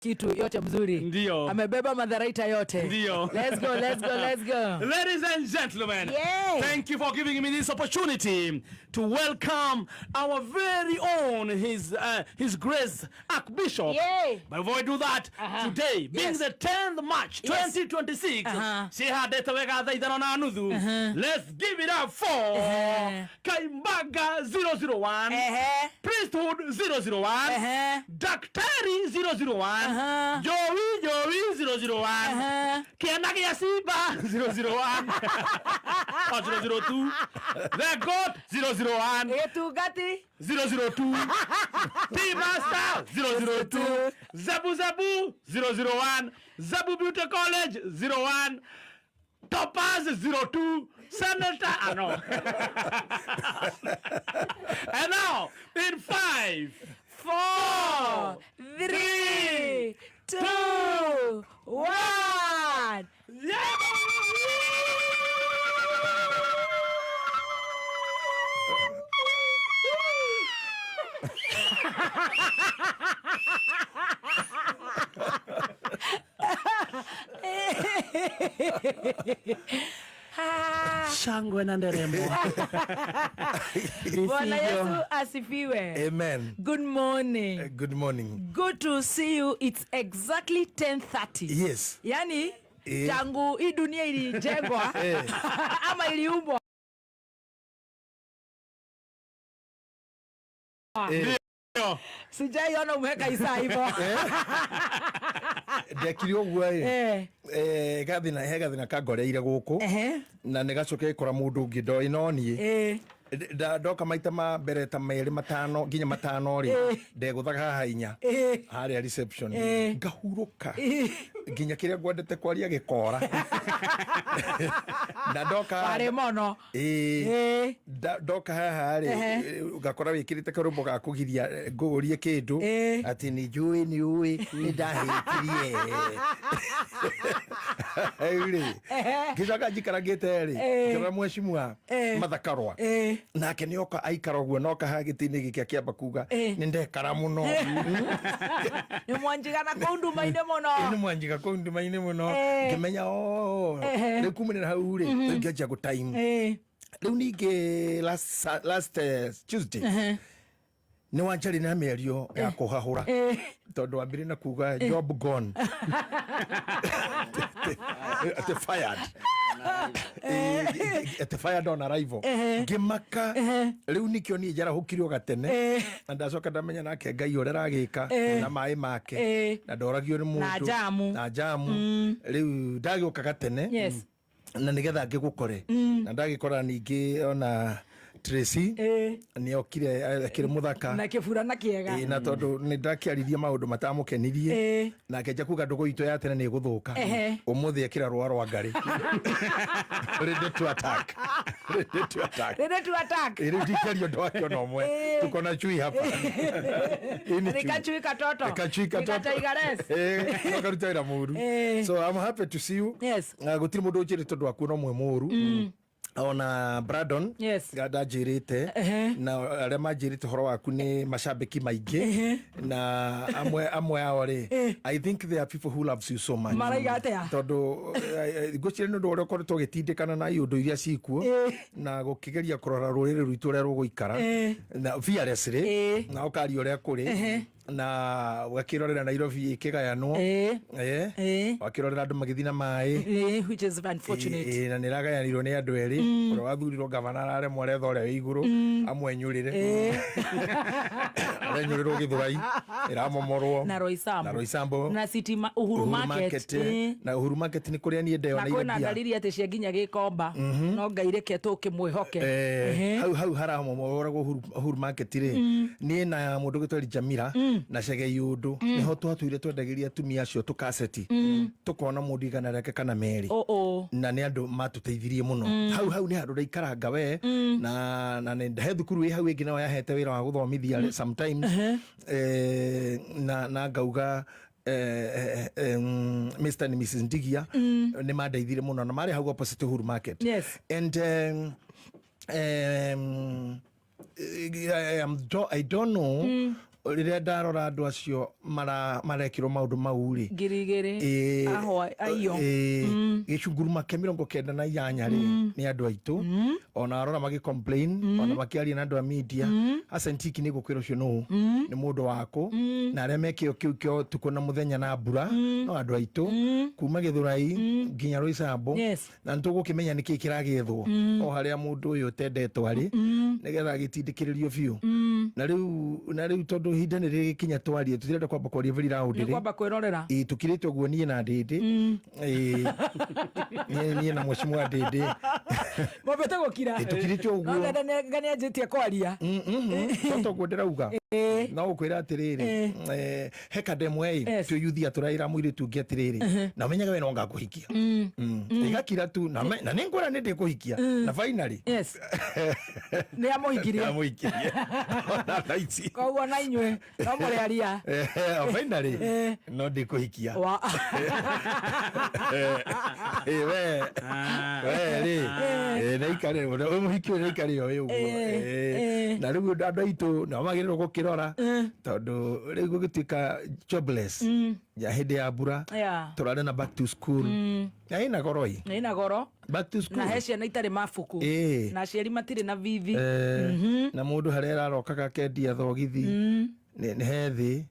kitu yote mzuri. Ndio. Amebeba madharaita yote. Ndio. Let's go, let's go, let's go. Ladies and gentlemen, Yay. thank you for giving me this opportunity to welcome our very own His Grace Archbishop. Yay. But before we do that, today, being Yes. the 10th March 2026, let's give it up for Kaimbaga 001, Priesthood 001, Daktari 001, Joey 001, Kianagi Yasiba 001, or 002, The Goat 001, Etugati 002, T-Master 002, Zabu 001, Zabu Beauty College 01, Topaz 02, Senator, no. And now, in 5, 4, 3, 2, 1. Shangwe na nderemo. Bwana Yesu asifiwe. Amen. Good morning. Good morning. Good to see you. It's exactly 10:30. Yes. Yani tangu hii dunia ilijengwa ama iliumbwa sijaiona umeweka isaa hivyo. Ndekire ũguo gathina kangoreire gũkũ na nĩ gacoke gĩkora mũndũ ũngĩ ndoĩ no niĩ ndoka maita ma mbere ta merĩ matano nginya matano rĩ ndegũthaga haha inya harĩa reception ngahurũka nginya kĩrĩa ngwendete kwaria gĩkora na ndoka warĩ mono ndoka haha rĩ ngakora wĩkĩrĩte karũmbo ga kũgiria ngũrie kĩndũ atĩ nĩ njũĩ nĩ ũĩ nĩ ndahĩtirie rĩ ngĩcoka njikarangĩte rĩ ngĩrora mwecimua mathakarwa nake nĩ oka aikara ũguo noka haha gĩtĩ-inĩ gĩkĩ akĩamba kuga nĩ ndekara mũno nĩ mwanjigana kũu nduma-inĩ mũno nĩ mwanjiga kũu nduma-inĩ mũno ngĩmenya rĩu kumanĩra hau rĩ ngĩanjia gũtime rĩu ningĩ last Tuesday nĩ wanjarĩ na mĩario ya kũhahũra tondũ wambire na kuga job gone at fired at fired on arrival ngĩmaka rĩu nĩkĩo niĩ njarahũkirio gatene na ndacoka ndamenya nake Ngai ũrĩa aragĩka na maĩ make na ndoragio nĩ mũndũ na jamu rĩu ndagĩũka gatene na nĩgetha ngĩgũkore na ndagĩkora ningĩ ona Tracy nĩ okire akĩrĩ mũthaka na kĩburana kĩega na tondũ nĩ ndakĩaririe maũndũ matamũkenirie na akĩnja kuga ndũgũ itũ ya tene nĩ ĩgũthũka ũmũthĩ ekĩra rũa rwa Ngarĩ ready to attack rĩu ndikario ndo akĩona ũmwe tuko na chui hapa nikachui katoto nakaruta wĩra mũru so I'm happy to see you gũtirĩ mũndũ ũnjĩrĩ tondũ akuona ũmwe mũru ona Brandon ndanjĩrĩte na arĩa manjĩrĩte ũhoro waku nĩ macambĩki maingĩ na amwe ao rĩ I think there are people who loves you so much maraiga atĩa tondũ ngũcirĩ nĩ ũndũ ũrĩa ũkoretwo ũgĩtindĩkana na iũndũ iria cikuo na gũkĩgeria kũrora rũrĩrĩ rwitũ ũrĩa rũgũikara na fearlessly na ũkaria ũrĩa kũrĩ na wakĩrorera Nairobi ĩkĩgayanwo wakĩrorera andũ magĩthiĩ na maĩ which is unfortunate na nĩ ragayanirwo nĩ andũ erĩ ũrĩa wathurirwo gavana araremwo aretha ũrĩa wĩ igũrũ amwenyũrĩre arenyũrĩrwo Gĩthũrai ĩramomorwo na Roysambu na City Uhuru Market na Uhuru Market nĩ kũrĩa niĩ ndeyona irio na kwĩna ndariri atĩ cia nginya Gĩkomba no Ngai reke tũkĩmwĩhoke hau haramomoragwo Uhuru Market rĩ niĩ na mũndũ gĩtwari Jamira na Chege Yũndũ niho twatũire twendagĩria atumia acio tũkaceti tũkona mũndũ igana rĩake kana merĩ na nĩ andũ matũteithirie mũno hau nĩ handũ ndaikaranga we na he thukuru ĩ hau ĩngĩ nao yahete wĩra wa gũthomithia sometimes na ngauga Mr. and Mrs. Ndigia nĩ mandeithire mũno na marĩ hau opposite Uhuru Market and I don't know rĩrĩa ndarora andũ acio marekirwo maũndũ mau rĩ ngirigiri ayo gĩcunguruma kĩa 98 rĩ nĩ andũ aitũ ona arora magi complain ona makiaria na andũ a media Asentiki nĩ gũkwĩra ũcio no nĩ mũndũ wako na arĩa mekĩo kĩu tuko na mũthenya na mbura no andũ aitũ kuma Gĩthũrai nginya Roysambu na nĩtũgũkĩmenya nĩkĩ kĩragethwo o harĩa mũndũ ũyũ tendetwo arĩ nĩgetha gĩtindĩkĩrĩrio biũ na rĩu tondũ ihinda nĩ rĩgĩkinya twarie tũtirenda kwamba kwaria very loud rĩ kwamba kwĩrorera tukirĩtwo guo niĩ na Ndĩndĩ niĩ na Mwecimu wa Ndĩndĩ mwambĩte gũkira tukirĩtwo guo ngani anjĩtie kwaria toto guo ndĩrauga no ũkwĩra atĩrĩrĩ heka demwe tuyuthia tũraira mũirĩtu ũngĩ atĩrĩrĩ na menyaga we no ngakũhikia igakira tu na nĩngwĩra nĩ ndĩkũhikia na finally nĩ amũhikirie koguo na inyuĩ no mũrĩ aria finally no ndĩkũhikia we naikare mũhiki naikare o ũguo na rĩu andũ aitũ na magĩrĩrwo gũkĩrora tondũ rĩu gũgĩtuĩka jobless ya hĩndĩ ya mbura tũrarĩ na back to school na ina goro back to school na he ciana itarĩ mabuku na aciari matirĩ na bithi na mũndũ harĩa ararokaga kendia thogithi nĩ hethi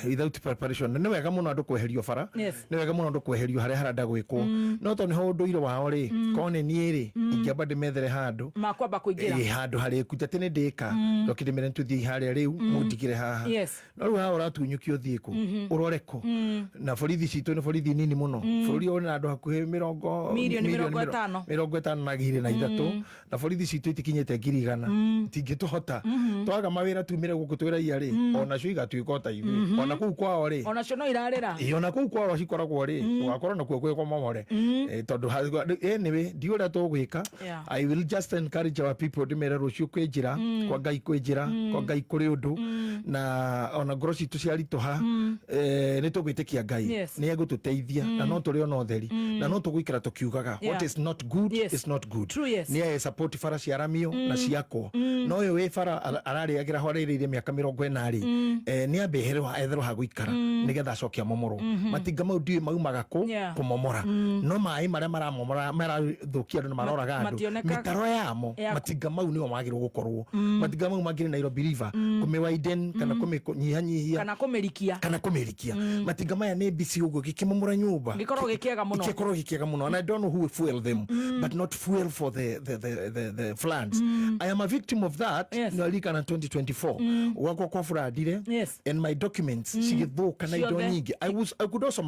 without preparation nĩ wega mũno andũ kweherio bara nĩ wega mũno andũ kweherio harĩa harenda gwĩkwo no tondũ nĩho ũndũire wao rĩ korwo nĩ niĩ rĩ ingĩamba ndĩmethere handũ makwamba kũingĩra handũ harĩa kuja atĩ nĩ ndĩka ndokĩndĩmere tũthiĩ harĩa rĩu mũndigire haha no rĩu haha ũratunyũkio ũthiĩ kũ ũrore kũ na borithi citũ nĩ borithi nini mũno bũrũri ũyũ na andũ hakuhĩ mirioni 53 na borithi citũ itikinyĩte 100 tingĩtũhota twaga mawĩra tumĩre gũkũ twĩra rĩ ona cio igatuĩka o ta ithuĩ ona kũu kwao rĩ ona cio no irarĩra ona kũu kwao cikoragwo rĩ ũgakorwo nakuo gwĩkwo momore tondũ anyway ndiũ ũrĩa tũgwĩka I will just encourage our people ndĩmere rũciũ kwĩ njĩra kwa Ngai kwĩ njĩra kwa Ngai kũrĩ ũndũ na ona ngoro citũ ciaritũha nĩ tũgwĩtĩkia Ngai nĩ egũtũteithia na no tũrĩ ona ũtheri na no tũgũikara tũkiugaga what is not good is not good nĩ support bara cia ramio na ciakwo no ũyũ wĩ bara ararĩagĩra horĩrĩire mĩaka 40 nĩ ambeherwo etherwo ha gũikara nĩgetha acokia momoro matinga mau ndiũ maumaga kũmomora no maĩ marĩa maramomora marathũkia andũ na maroraga andũ mĩtaro yamo matinga mau nĩo magĩrĩirwo gũkorwo matinga mau mangĩrĩ Nairobi River kũmĩwiden kana kũmĩnyihanyihia kana kũmĩrikia matinga maya nĩ mbici ũguo gĩkĩmomora nyũmba gĩkorwo gĩkĩega mũno and I don't know who will fuel them but not fuel for the floods I am a victim of that nĩarikana 2024 wako kwa furadire and my documents cigĩthũka na indo nyingĩ I could also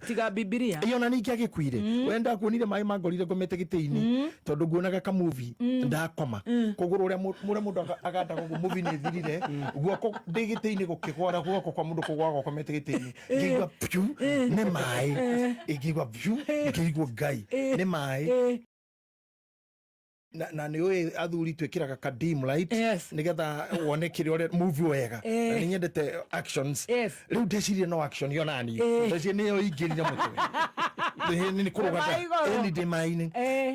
tiga bibilia iyo na ningĩ agĩkuire wenda kuonire maĩ mangorire ngomete gĩtĩ-inĩ tondũ nguonaga ka movie ndakoma kũgũrũ ũrĩa mũndũ agataga ũguo movie nĩ thirire guoko ndĩ gĩtĩ-inĩ gũkĩgwara guoko kwa mũndũ kũgwara gũkomete gĩtĩ-inĩ ngĩigua piu nĩ maĩ ngĩigua piu ngĩigua Ngai nĩ maĩ na nĩ ũĩ athuri twĩkĩraga ka dim light nĩgetha wone kĩrĩa ũrĩa movie wega na nĩ nyendete actions rĩu ndecirie no action yo nani ndecirie nĩyo ingĩrire mũtwe nĩ kũrũgata ni ndĩ maĩ-inĩ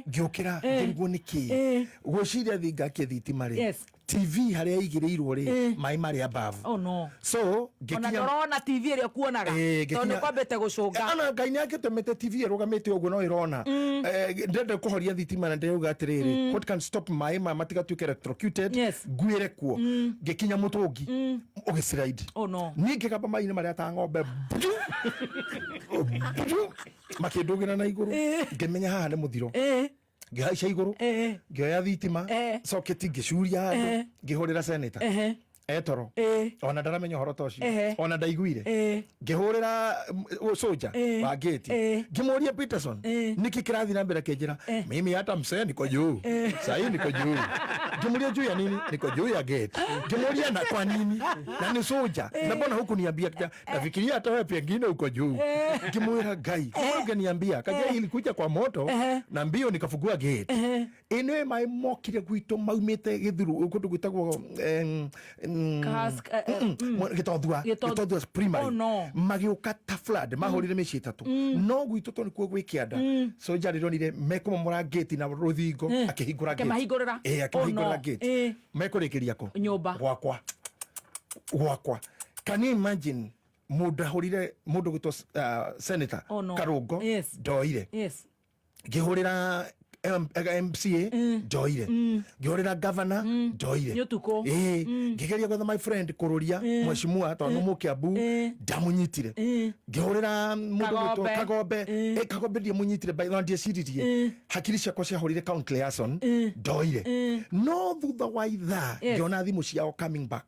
ngĩũkĩra ngĩrigwo nĩkĩ gwĩciria thi ngakia thitima rĩ TV harĩa igĩrĩirwo rĩ maĩ marĩ above so ona ndorona TV ĩrĩa kuonaga tondũ kwambĩte gũcũnga ana Ngai nĩ agĩtũmĩte TV ĩrũgamĩte ũguo no ĩrona ndĩrenda kũhoria thitima na ndĩrauga atĩrĩrĩ what can stop maĩ maya matigatuĩke electrocuted nguĩre kuo ngĩkinya mũtũngi ũgĩslide ningĩ kamba maĩ-inĩ marĩa ta ng'ombe makĩndũgĩra na igũrũ ngĩmenya haha nĩ mũthiro ngĩhaica igũrũ ngĩoya thitima soketi ngĩcuria handũ ngĩhũrĩra senator etoro ona ndaramenya ũhoro ta ũcio ona ndaiguire ngĩhũrĩra soja wa gate ngĩmũria Peterson nĩkĩ kĩrathiĩ na mbere kĩnjĩra mimi hata msee niko juu sahii niko juu ngĩmũria juu ya nini niko juu ya gate ngĩmũria na kwa nini na ni soja na mbona huku niambia nafikiria hata wewe pengine uko juu ngĩmwĩra Ngai ungeniambia kaja ilikuja kwa moto na mbio nikafungua gate ene maĩ mokire gwitũ maumĩte gĩthuru kũndũ gwĩtagwo gĩtothua primary magĩũka ta flood mahũrire mĩciĩ itatũ no gwitũ tondũ nĩkuo gwĩ kĩanda soja rĩronire mekũmomora gate na rũthingo akĩhingũra gate akĩmahingũrĩra gate mekũrĩkĩria kũ nyũmba gwakwa gwakwa. Can you imagine mundu gwitwo senator Karungo ndoire ngihurira MCA ndoire ngihurira governor ndoire ngigeria gwetha my friend kururia mweshimua tondu mukiambu ndamunyitire ngihurira mundu gwitwo Kagombe ndie munyitire by the ndie hakiri ciakwa ciahurire county liaison ndoire no thutha wa ithaa ngiona thimu ciao coming back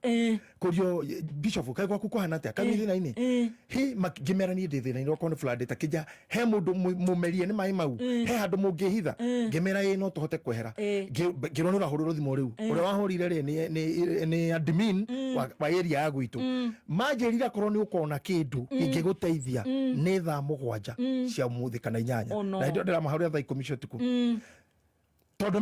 kurio bishop kaigwa kukuhana atia kamithina-ini hi ngimera ni ndithina ino kone flood takija he mundu mumerie ni mai mau he handu mungihitha ngimera no tuhote kwehera ngirona hururo thimu riu uria wahurire ri ni admin wa area ya gwitu manjirira korwo ni ukona kindu ingiguteithia ni thaa 7 cia muthi kana 8 na ndio ndira maharia thaa 10 tuku tondu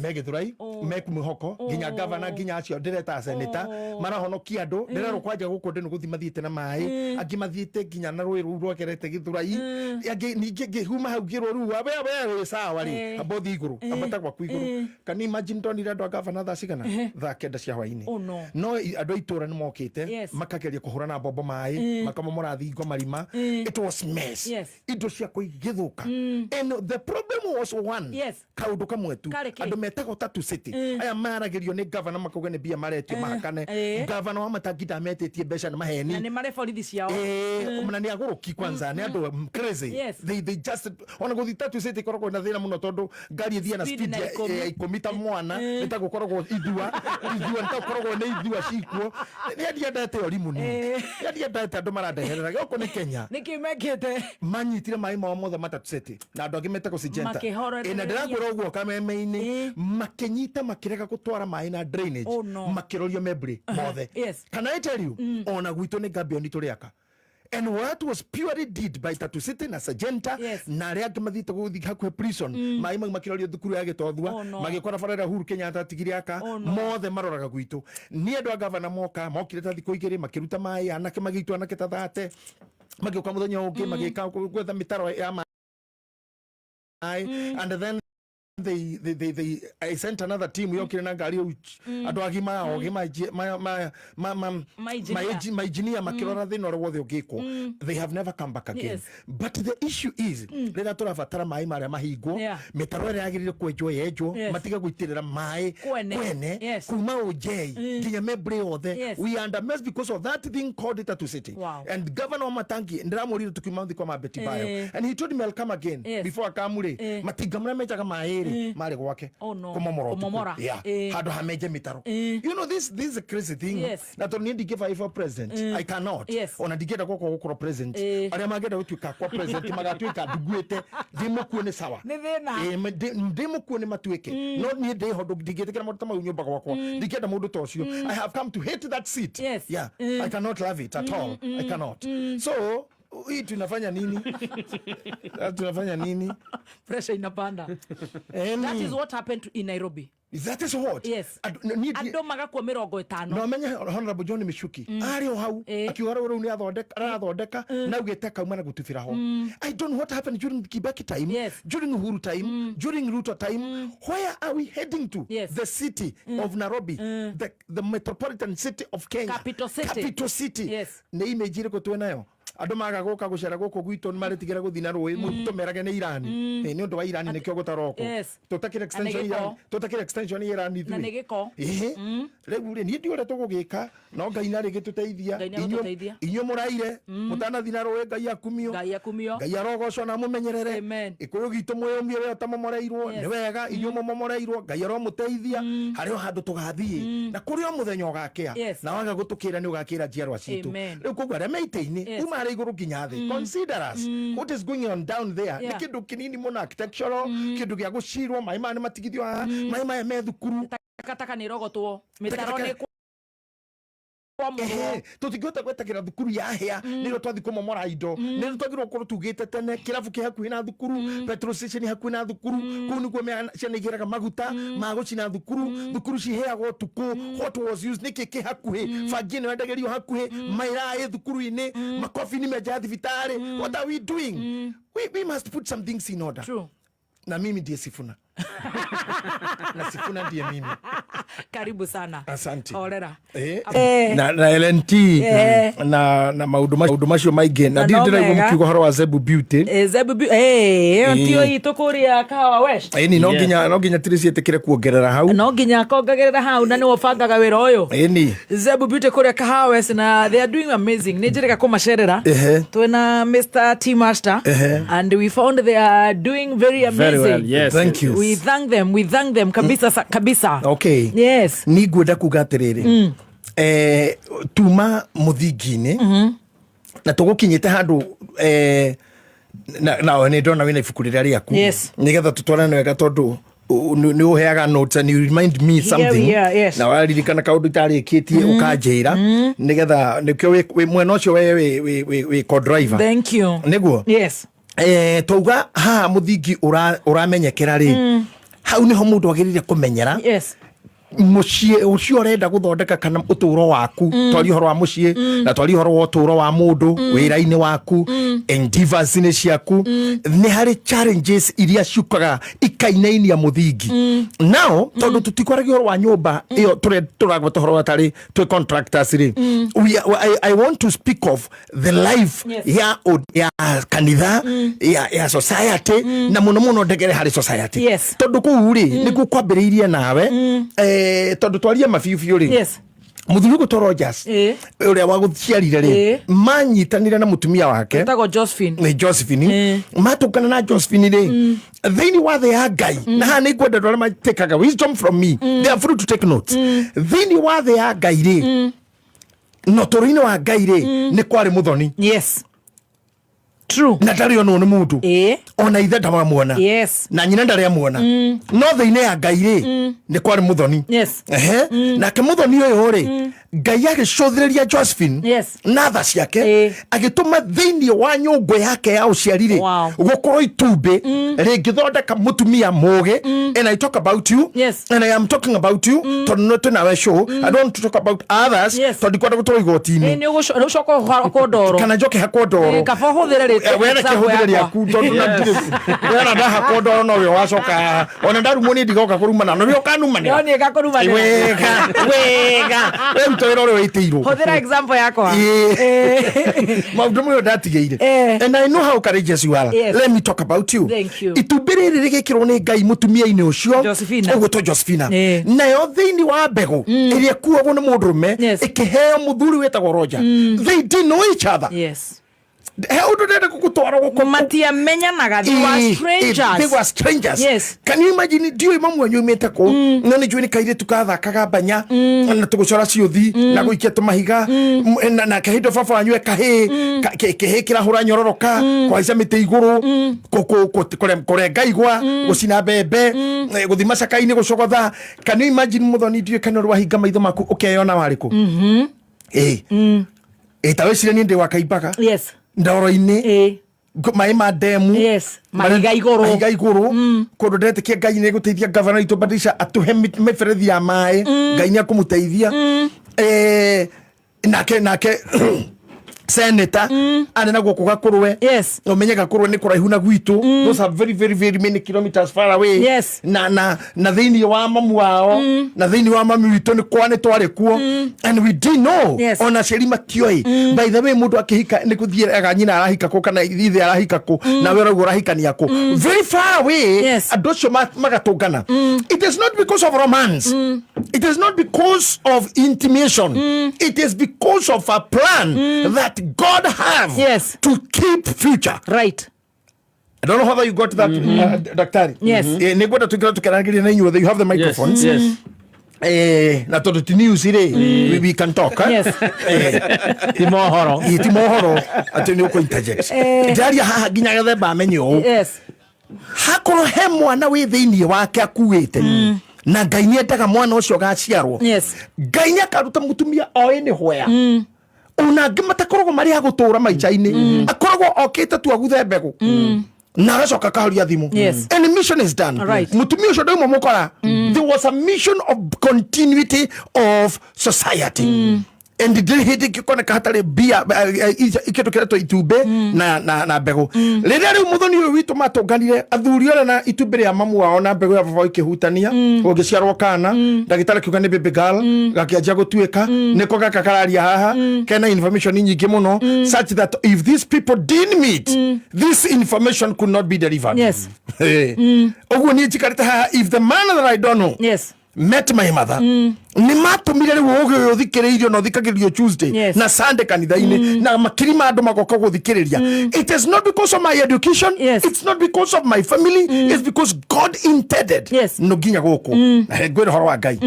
megithurai meku muhoko nginya governor nginya acio ndireta senator marahonokia andu ndirero kwanja guku ndi nguthi mathiite na mai angi mathiite nginya na rui rwokerete githurai angi ningi ngihuma hau ngirwo ru abe sawa ri abothi iguru abata kwa kuiguru kan imagine tonire andu governor thaa cigana thaa 9 cia hwaini no andu aitura ni mokite makageria kuhurana bombo mai makamomora thingo marima it was mess indo cia kuigithuka and the problem was one kaundu kamwe tu andu metago Tatu City aya maragerio ni governor makauga ni bia maretio mahakane governor wa Matangida metetie besha na maheni na ni mare borithi ciao mna ni aguruki kwanza ni andu crazy they just ona go Tatu City korogwo na thina muno tondu ngari ithia na speed ya ikomita mwana nitagukorogwo idua nitagukorogwo ni idua cikwo ni adiendete orimu ni adiendete andu maradeherera goko ni Kenya nikimekete manyitire mai mao mothe Tatu City na andu angimete gusijenta ina ndirakwira uguo kameme-ini makenyita makirega gutwara mai na drainage makirorio mebre mothe kana I tell you ona gwitu ni Gabioni turiaka and what was purely did by Tatu City na Sajenta na ria ngamathite guthi hakwe prison mai makirorio thukuru ya Gitothua magikora farera Uhuru Kenyatta tigiri aka mothe maroraga gwitu ni andu a governor moka mokire ta thiko igiri makiruta mai anake magitu anake ta 30 magioka muthenya ungi magika gwetha mitaro ya mai and then I sent another team yokire na ngari andu agima ogima my engineer makirora thina oro wothe ugikwo they have never come back again but the issue is rira turabatara mai maria mahingo mitaro ria yagirire kwenjwo yenjwo matiga guitirira mai kwene kuma ujei nginya mebre othe we under mess because of that thing called Tatu City and Governor Matangi ndiramurire tukima thikwa mabeti bayo and he told me I'll come again before akamure matiga mra mejaga mai mari gwake kumomora hado hameje mitaro you know this is a crazy thing that only give for president I cannot ona digeta goko gukoro president ari mageda gutuika kwa president magatuika duguete ndimukuone sawa ni thina ndimukuone matuike no ni ndi hodo digeta kana mutama unyumba gwakwa digeta mundu tocio I have come to hate that seat I cannot love it at all I cannot so hii tunafanya nini? Tunafanya nini? Pressure inapanda. That is what happened in Nairobi. That is what? Yes. Ando magakwa 50. No menya Honorable John Michuki. Ari o hau akiwara uru ni athondeka na ugete kauma na gutubira ho. I don't know what happened during Kibaki time, during Uhuru time, during Ruto time. Where are we heading to? The city of Nairobi, the metropolitan city of Kenya. Capital city. Yes. Ne image ire ko twenayo. Andu magagoka gucera goko gwito ni maretigira guthina rui muto merage ni Iran ni undu wa Iran ni kyo gutaroko tutakira extension Iran ni na negeko regu ni ndio reto gugika no Ngai na rigi tuteithia inyo muraire mutana thina rui Ngai akumio Ngai arogocwo na mumenyerere ikuyu gitu mweyomie we tamomoreirwo ni wega inyo momoreirwo Ngai aro muteithia hari handu tugathie na kuri o muthenya ugakia na waga gutukira ni ugakira njiarwa citu riu kugwa remeite-ini iguru ginya thi consider us what is going on down there ni kindu kinini muno architectural kindu gya gucirwo mai mane matigithio mai mai me thukuru takataka ni rogotwo mitaro ni tutigota gwetakira thukuru ya hea niro twathi kumomora indo niro twagirwo kuru tugite tene kirabu ki hakuhi na thukuru petrol station hakuhi na thukuru kuu niguo ciana igiraga maguta ma gucina thukuru ciheagwo tuku what was used niki ki hakuhi fangi no endagerio hakuhi maira thukuru-ini makofi ni meja thibitari what are we doing we must put some things in order true na mimi ndiye Sifuna Na Sifuna ndiye mimi. Karibu sana. Asante. Orera. Na LNT na maundu macio maingi na ndiraigua mukiuga horo wa Zebu Beauty. Zebu Beauty ntio itukuria Kahawa West. Ni no nginya Tracy etikire kuongerera hau. No nginya kongerera hau na ni wobangaga wira uyu. Ni Zebu Beauty kuria Kahawa West na they are doing amazing. Ni njirika kumacerera. Twina Mr. T Master and we found they are doing very amazing. Very well, yes. Thank you. We thank them kabisa. Okay. Yes. Ni ngwenda kuga atiriri. Tuma muthingine na tugukinyite handu na ni ndona wina ibuku riria riaku nigetha tutwarane wega tondu ni uheaga notes and you remind me something na waririkana kaundu itarikitie ukanjira nigetha nikio mwena ucio we co-driver. Thank you. Niguo yes touga ha muthingi uramenyekera ri hau niho mundu agirire kumenyera yes mucie ucio urenda guthondeka kana uturo waku twari horo wa mucie na twari horo wa uturo wa mundu wira-ini waku endeavors ni ciaku ni hari challenges iria ciukaga ikainainia muthingi now tondu tutikoragi horo wa nyumba iyo turagwa horo watari twi contractors ri I want to speak of the life ya kanitha ya society na muno ndegere hari society tondu kuu ri niku kwambiriirie nawe tondu twaria mabibiu ri muthuri gutoro Rogers uria wa guciarire ri manyitanire na mutumia wake tago Josephine matukana na Josephine ri thini wa the Ngai na ha ni gwenda ndora matekaga wisdom from me they are free to take notes thini wa the Ngai ri notorine wa Ngai ri ni kwari muthoni yes true na ndari ono ni mundu ona ithe ndamwona na nyina ndari amuona no thine ya Ngai ri ni kwari muthoni na ke muthoni uyu ri Ngai agicũthĩrĩria Josephine na tha ciake agituma thĩinĩ wa nyũngũ yake ya ũciari ri gũkorwo itumbĩ rĩngĩthondeka mũtumia mũgĩ and I talk about you and I am talking about you tondu no nawe show I don't want to talk about others tondu kwenda gũtwarwo igoti-inĩ ni ũcoka kondoro kana njoke hakondoro kaba hũthĩre wena kĩhũthĩre rĩaku tondu na wena ndaha kondoro no we wacoka ona ndarumwo nĩ ndigoka kũrumana no we ũkanumania no nĩ ngakũrumania wega twero ro itiirwo hũthĩra example yakwa maundu mwe ndatigĩire and I know how courageous you are let me talk about you itumbĩ rĩrĩ rĩgĩkĩrwo nĩ Ngai mũtumia-inĩ ũcio ũgũtwo Josephina nayo thĩinĩ wa mbegũ ĩrĩa kuagwo nĩ mũndũrũme ĩkĩheo mũthuri wĩtagwo Roger they didn't know each other how do they kukutwara guko matiamenyanaga they were strangers can you imagine dio imamu wanyu imete ko none jwe ni kaire tukathakaga banya na tugucora ciuthi na guikia tumahiga na kahindo baba wanyu ekahi kehekira hura nyororoka kwa ica mite iguru kurenga igwa gucina bembe guthima cakaini gucogotha can you imagine muthoni dio kana rwahinga maitho maku ukeyona wariku tawecire ni ndi wakaimbaga ndoro-inĩ maĩ ma ndemu mahiga igũrũ kũndũ ndetĩkia Ngai nĩ gũteithia gavana witũ Badisha atuhe mĩberethi ya maĩ Ngai nĩ akũmũteithia nake senator anena guku gakurwe umenye gakurwe ni kuraihu na gwitu those are very many kilometers far away na thini wa mamu wao na thini wa mami witu ni kwane tware kuo and we didn't know ona ceri matioi by the way mundu akihika ni kuthie aganyina arahika ko kana ithe arahika ko na wero urahikania ko very far away adocho magatungana it is not because of romance it is not because of intimation it is because of a plan that God have to keep future. Right. I don't know whether you got that, Daktari. Yes. Negwenda tukira tukarangiri na you have the microphones. Yes. Na todo news ire we can talk. Yes. Timohoro atini uko interject. Daria haha ginya gathemba amenyo. Yes. Hakoro he mwana wi thiini wake akuite. Na Ngai nĩ endaga mwana ũcio gaciarwo. Ngai nĩ akaruta mutumia o ene hoya. Una ngimatakoragwo mari ha gutura maica-ini akoragwo okite tu aguthe mbegu na agacoka kahoria thimu and the mission is done mutumia ucio ndauma mukora there was a mission of continuity of society and ndiri hindi kikoneka hatari bia ikitu kireto itumbe na mbegu rĩrĩa rĩu mũthoni ũyũ witũ matonganire athuri ora na itumbĩ rĩa mamu wao na mbegu ya baba ikĩhutania ũngĩciarwo kana ndagĩtarĩ kiuga nĩ baby girl gakĩanjia gũtuĩka nĩko gaka kararia haha kena information nyingĩ mũno such that if these people didn't meet this information could not be delivered. Yes. Ũguo niĩ njikarĩte haha, if the man that I don't know met my mother ni matumire rĩu ũgĩ ũyũ thikĩrĩirio na thikagĩrio Tuesday na Sunday kanitha-inĩ na makiri ma andũ magoka gũthikĩrĩria. It is not because of my education, it's not because of my family, it's because God intended no nginya gũkũ ngwĩra ũhoro wa Ngai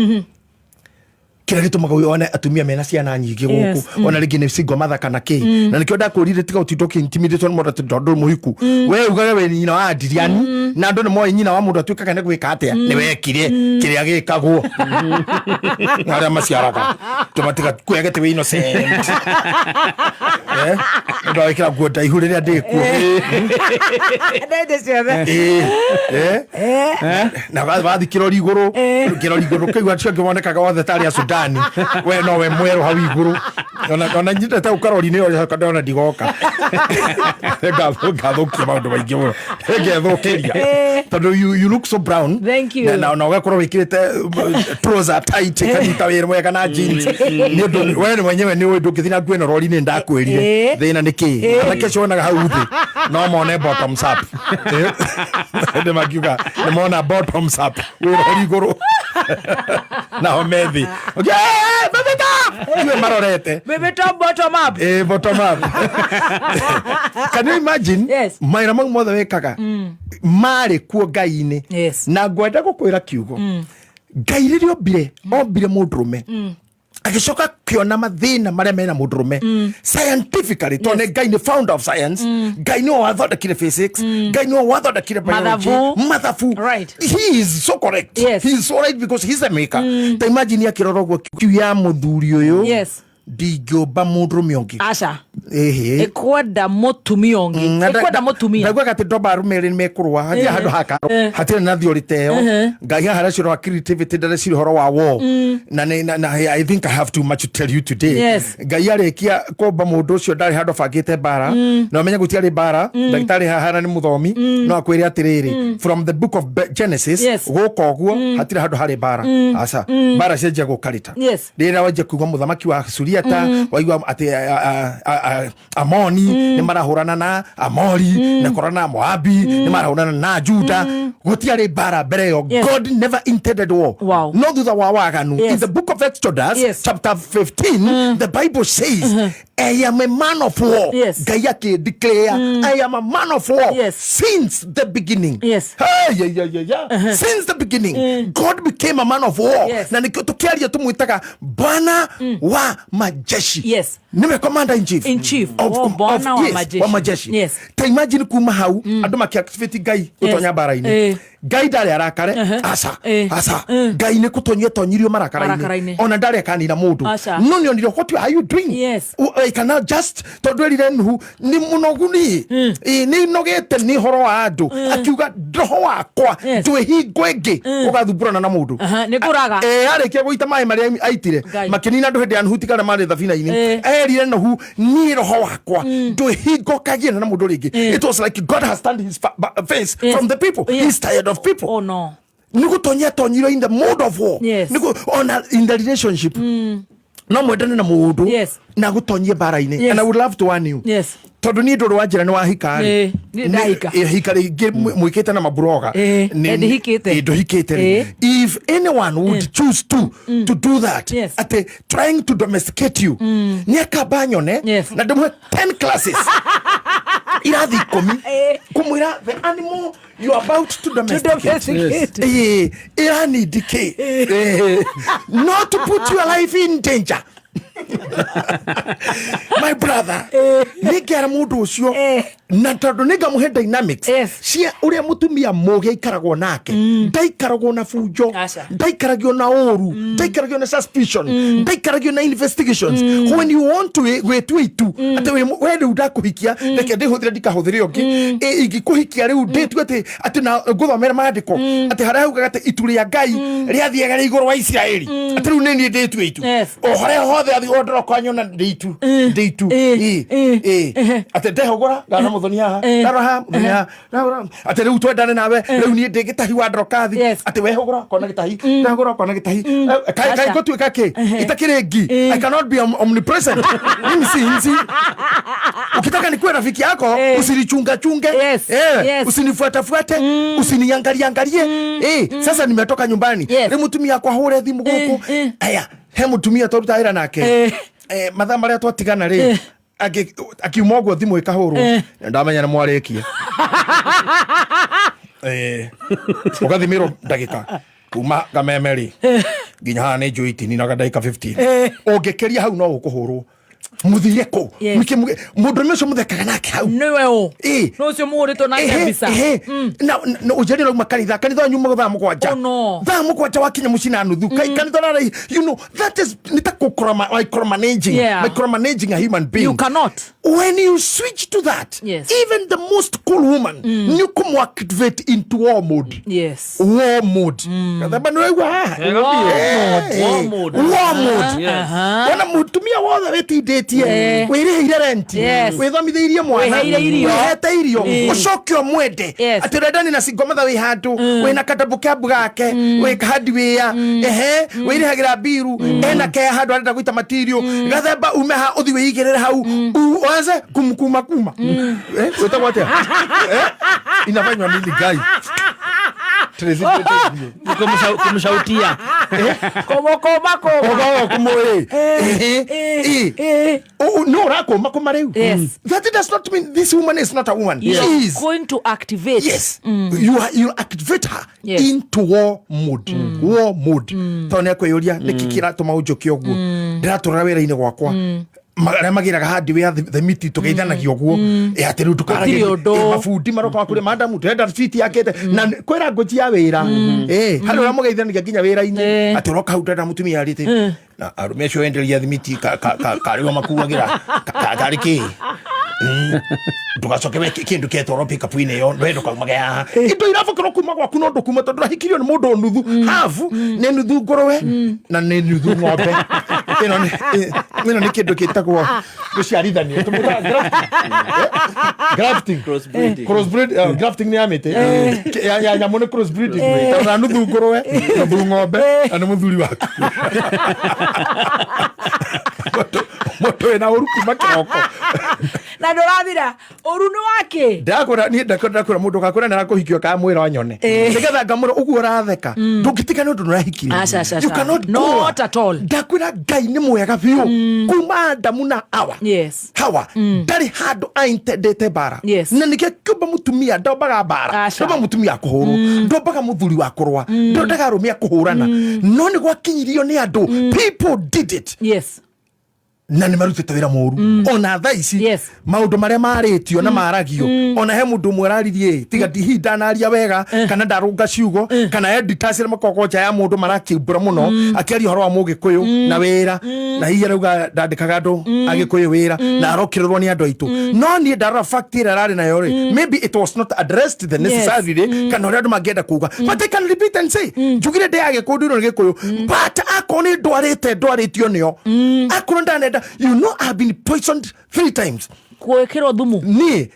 kĩrĩa gĩtũmaga ũyũ one atumia mena ciana nyingĩ gũkũ ona rĩngĩ nĩ single mother kana kĩ na nĩkĩo ndakũrire tiga ũtindwo kĩ-intimidate mũndũ tondũ mũhiku we ugaga we nyina wa Ndiriani na andũ nĩ moĩ nyina wa mũndũ atuĩkaga nĩ gwĩka atĩa nĩ wekire kĩrĩa gĩkagwo na arĩa maciaraga tũmatiga kuoya gĩtĩ wĩ innocent ndawĩkĩra nguo ndaihu rĩrĩa ndĩkuo na wathi kĩrori igũrũ kĩigua cio ngĩwonekaga wothe tarĩ a Sudani we no we mwerũ hau igũrũ ona nyitete ũkarori-inĩ ndona ndigoka ngathũkia maũndũ maingĩ mũno ngethũkĩria tondũ you look so brown na ũgakorwo wĩkĩrĩte trouser tight kanyita wĩra mwega na jeans nĩ ũndũ we mwenyewe nĩ ũĩ ndũngĩthiĩ na nguo ĩno rori-inĩ ndakwĩrire thĩna nĩ kĩ anake cionaga hau thĩ no mone bottoms up ndĩ makiuga nĩ mona bottoms up wĩ rori igũrũ nao methi baby top iwe marorete baby top bottom up bottom up can you imagine maira mau mothe wekaga marĩ kuo Ngai-inĩ na ngwenda gũkwĩra kiugo Ngai rĩrĩa ombire mũndũrũme agĩcoka kĩona mathĩna marĩa mena mũndũrũme scientifically tondũ Ngai nĩ founder of science Ngai nĩwe wathondekire physics Ngai nĩwe wathondekire biology mathabu he is so correct he is so right because he's the maker ta imagine akĩrora ũguo kiu ya mũthuri ũyũ ndingĩũmba mũndũrũme ũngĩ aca ekwenda mũtumia ũngĩ ekwenda mũtumia ndaigua atĩ ndomba arũme erĩ nĩmekũrũa hatirĩ handũ haka hatirĩ na thiorĩ teo Ngai haha rĩcio wa creativity ndareciria ũhoro wa war na I think I have too much to tell you today Ngai arĩkia kũmba mũndũ ũcio ndarĩ handũ bangĩte mbara na ũmenye gũtiarĩ mbara ndagĩtarĩ haha nĩ mũthomi no akwĩre atĩrĩrĩ from the book of Genesis gũka ũguo hatirĩ handũ harĩ mbara aca mbara cianjia gũkarĩta rĩrĩa wanjia kuigua mũthamaki wa Suriata waigua atĩ Amoni nĩ marahũrana na Amori na korana na Moabi nĩ marahũrana na Juda gũtiarĩ mbara mbere yo God never intended war no thutha wa waganu in the book of Exodus chapter 15 the Bible says I am a man of war Ngai akĩdeclare I am a man of war since the beginning since the beginning God became a man of war na nĩkĩo tũkĩaria tũmwĩtaga Bwana wa majeshi nĩwe commander in chief wa majeshi ta imagine kuma hau andũ makĩactivate Ngai gũtonya mbara-inĩ Ngai ndarĩ arakare aca Ngai nĩ gũtonyia tonyirio marakara-inĩ ona ndarĩ akanina mũndũ no nĩ onire what are you doing I cannot just tondũ erire Nuhu nĩ mũnogu nĩ nogete nĩ horo wa andũ akiuga roho wakwa ndwĩhingo ĩngĩ ũgathumburana na mũndũ nĩ kũraga arĩkia gũita maĩ marĩa aitire makĩnina andũ hĩndĩ ya Nuhu tigana marĩ thabina-inĩ erire Nuhu niĩ roho wakwa ndwĩhingokagie na mũndũ rĩngĩ it was like God has turned his face from the people he's tired of people nĩguo tonyiro in the mode of war nĩguo ona in the relationship no mwendane na mũndũ na gũtonyie mbara-inĩ and I would love to warn you tondũ niĩ ndũrũ wa njĩra nĩ wahikarĩ hika rĩngĩ mwĩkĩte na mabroga ndũhikĩte if anyone would choose to do that atĩ trying to domesticate you nĩ akamba nyone na ndĩmwe 10 classes irathi 10 kũmwĩra the animal you are about to domesticate iranindike not to put your life in danger my brother nĩngĩara mũndũ ũcio na tondũ nĩngamũhe dynamics cia ũrĩa mũtumia mũgĩ aikaragwo nake ndaikaragwo na bunjo ndaikaragio na ũru ndaikaragio na suspicion ndaikaragio na investigations when you want to gwĩtua itu atĩ we rĩu ndakũhikia reke ndĩhũthĩre ndikahũthĩre ũngĩ ingĩkũhikia rĩu ndĩtue atĩ na ngũthomera maandĩko atĩ harĩa haugaga atĩ itu rĩa Ngai rĩathiaga igũrũ wa Isiraeli atĩ rĩu nĩ niĩ ndĩtue itu o harĩa hothe odro kwanyona ndeitu ate ndehogora ngana muthoni haha ndaroha muthoni ate riu twendane nawe riu ni ndigitahi wa drokathi ate wehogora kona gitahi ndehogora kona gitahi kai gotuika ki itakirengi I cannot be omnipresent mimi si ukitaka nikuwe rafiki yako usinichunga chunge usinifuata fuate usiniangalie sasa nimetoka nyumbani nimutumia kwa hore thimu guku aya he mutumia torutaira nake mathaa maria twatigana ri akiumogwo thimu ikahurwo ndamenya na mwarekia ugathimiro ndagika kuma gamemeri nginya hana njuiti ni na ndagika 15 ungekeria hau no ukuhurwo muthireko mundu meso muthekaga nake hau niwe o no cio muhurito na kabisa na ujeri no makanitha nyuma thaa mugwanja thaa mugwanja wakinya mucina nuthu kanitha na you know that is micromanaging a human being. You cannot. When you switch to that, even the most cool woman you come activate into war mode. War mode. War mode. Wana mutumia wothe wetidetie wiriheire renti withomitheirie mwana wihete irio ucokio mwende atirendani na singometha wi handu wina katabu kambu gake wi kahandi wia wirihagira biru ena ke handu arenda guita material gathemba umeha uthi wigirire hau waze kumkuma wetagwo atia inafanywa nini gai kumshautia no rako makomariu that does not mean this woman is not a woman. She is going to activate. You activate her into war mode. Tone kweyoria nikikira tuma ujoki ogwo ndiratura wera ine gwakwa magiraga handi we the meet tugeithanagia ogwo ati riu tukaragia mafundi maroka kuri madam turenda receipt yakete na kwera ngoji ya wira hari ura mugeithanagia nginya wira ine ati roka hu ndenda mutumia arite na arumesho endelia the meet kariwa makuagira kariki tugacoke kindu ketoro pick up ine yo wendo kamagaya indo irafukira kuma gwaku no ndukuma tondu rahikirio ni mundu nuthu hafu ne nuthu ngorowe na ne nuthu ng'ombe ino ni kindu kitagwo guciarithania grafting crossbreed grafting ni amite ya nyamu ni crossbreeding tondu nuthu ngorowe nuthu ng'ombe na muthuri waku moto ena uruku makiroko na ndorathira urunu wake ndakora mundu gakora na rakuhikio ka mwira wanyone nigetha ngamura ugu uratheka ndugitika nundu nurahikire you cannot not at all ndakwira ngai ni mwega biu kuma Adamu na Hawa ndari handu aintendete bara na nike kuba mutumia ndombaga bara ndomba mutumia kuhuru ndombaga muthuri wa kurwa ndodaga rumia kuhurana no ni gwakinyirio ni andu people did it na ni marutite wira moru ona thaici maundu maria maritio na maragio ona he mundu mweraririe tiga dihinda na aria wega kana ndarunga ciugo kana editors ira makokoja ya mundu marakimbura muno akiari horo wa mugikuyu na wira na hiya rauga ndandikaga andu agikuyu wira na arokirerwo ni andu aitu no ni ndara factory rari na yore maybe it was not addressed the necessary kana ori andu mangenda kuga but I can repeat and say njugire de agikuyu no gikuyu but akoni ndwaritio nio akona ndanda. You know I've been poisoned 3 times. Kuwekero dhumu. Ni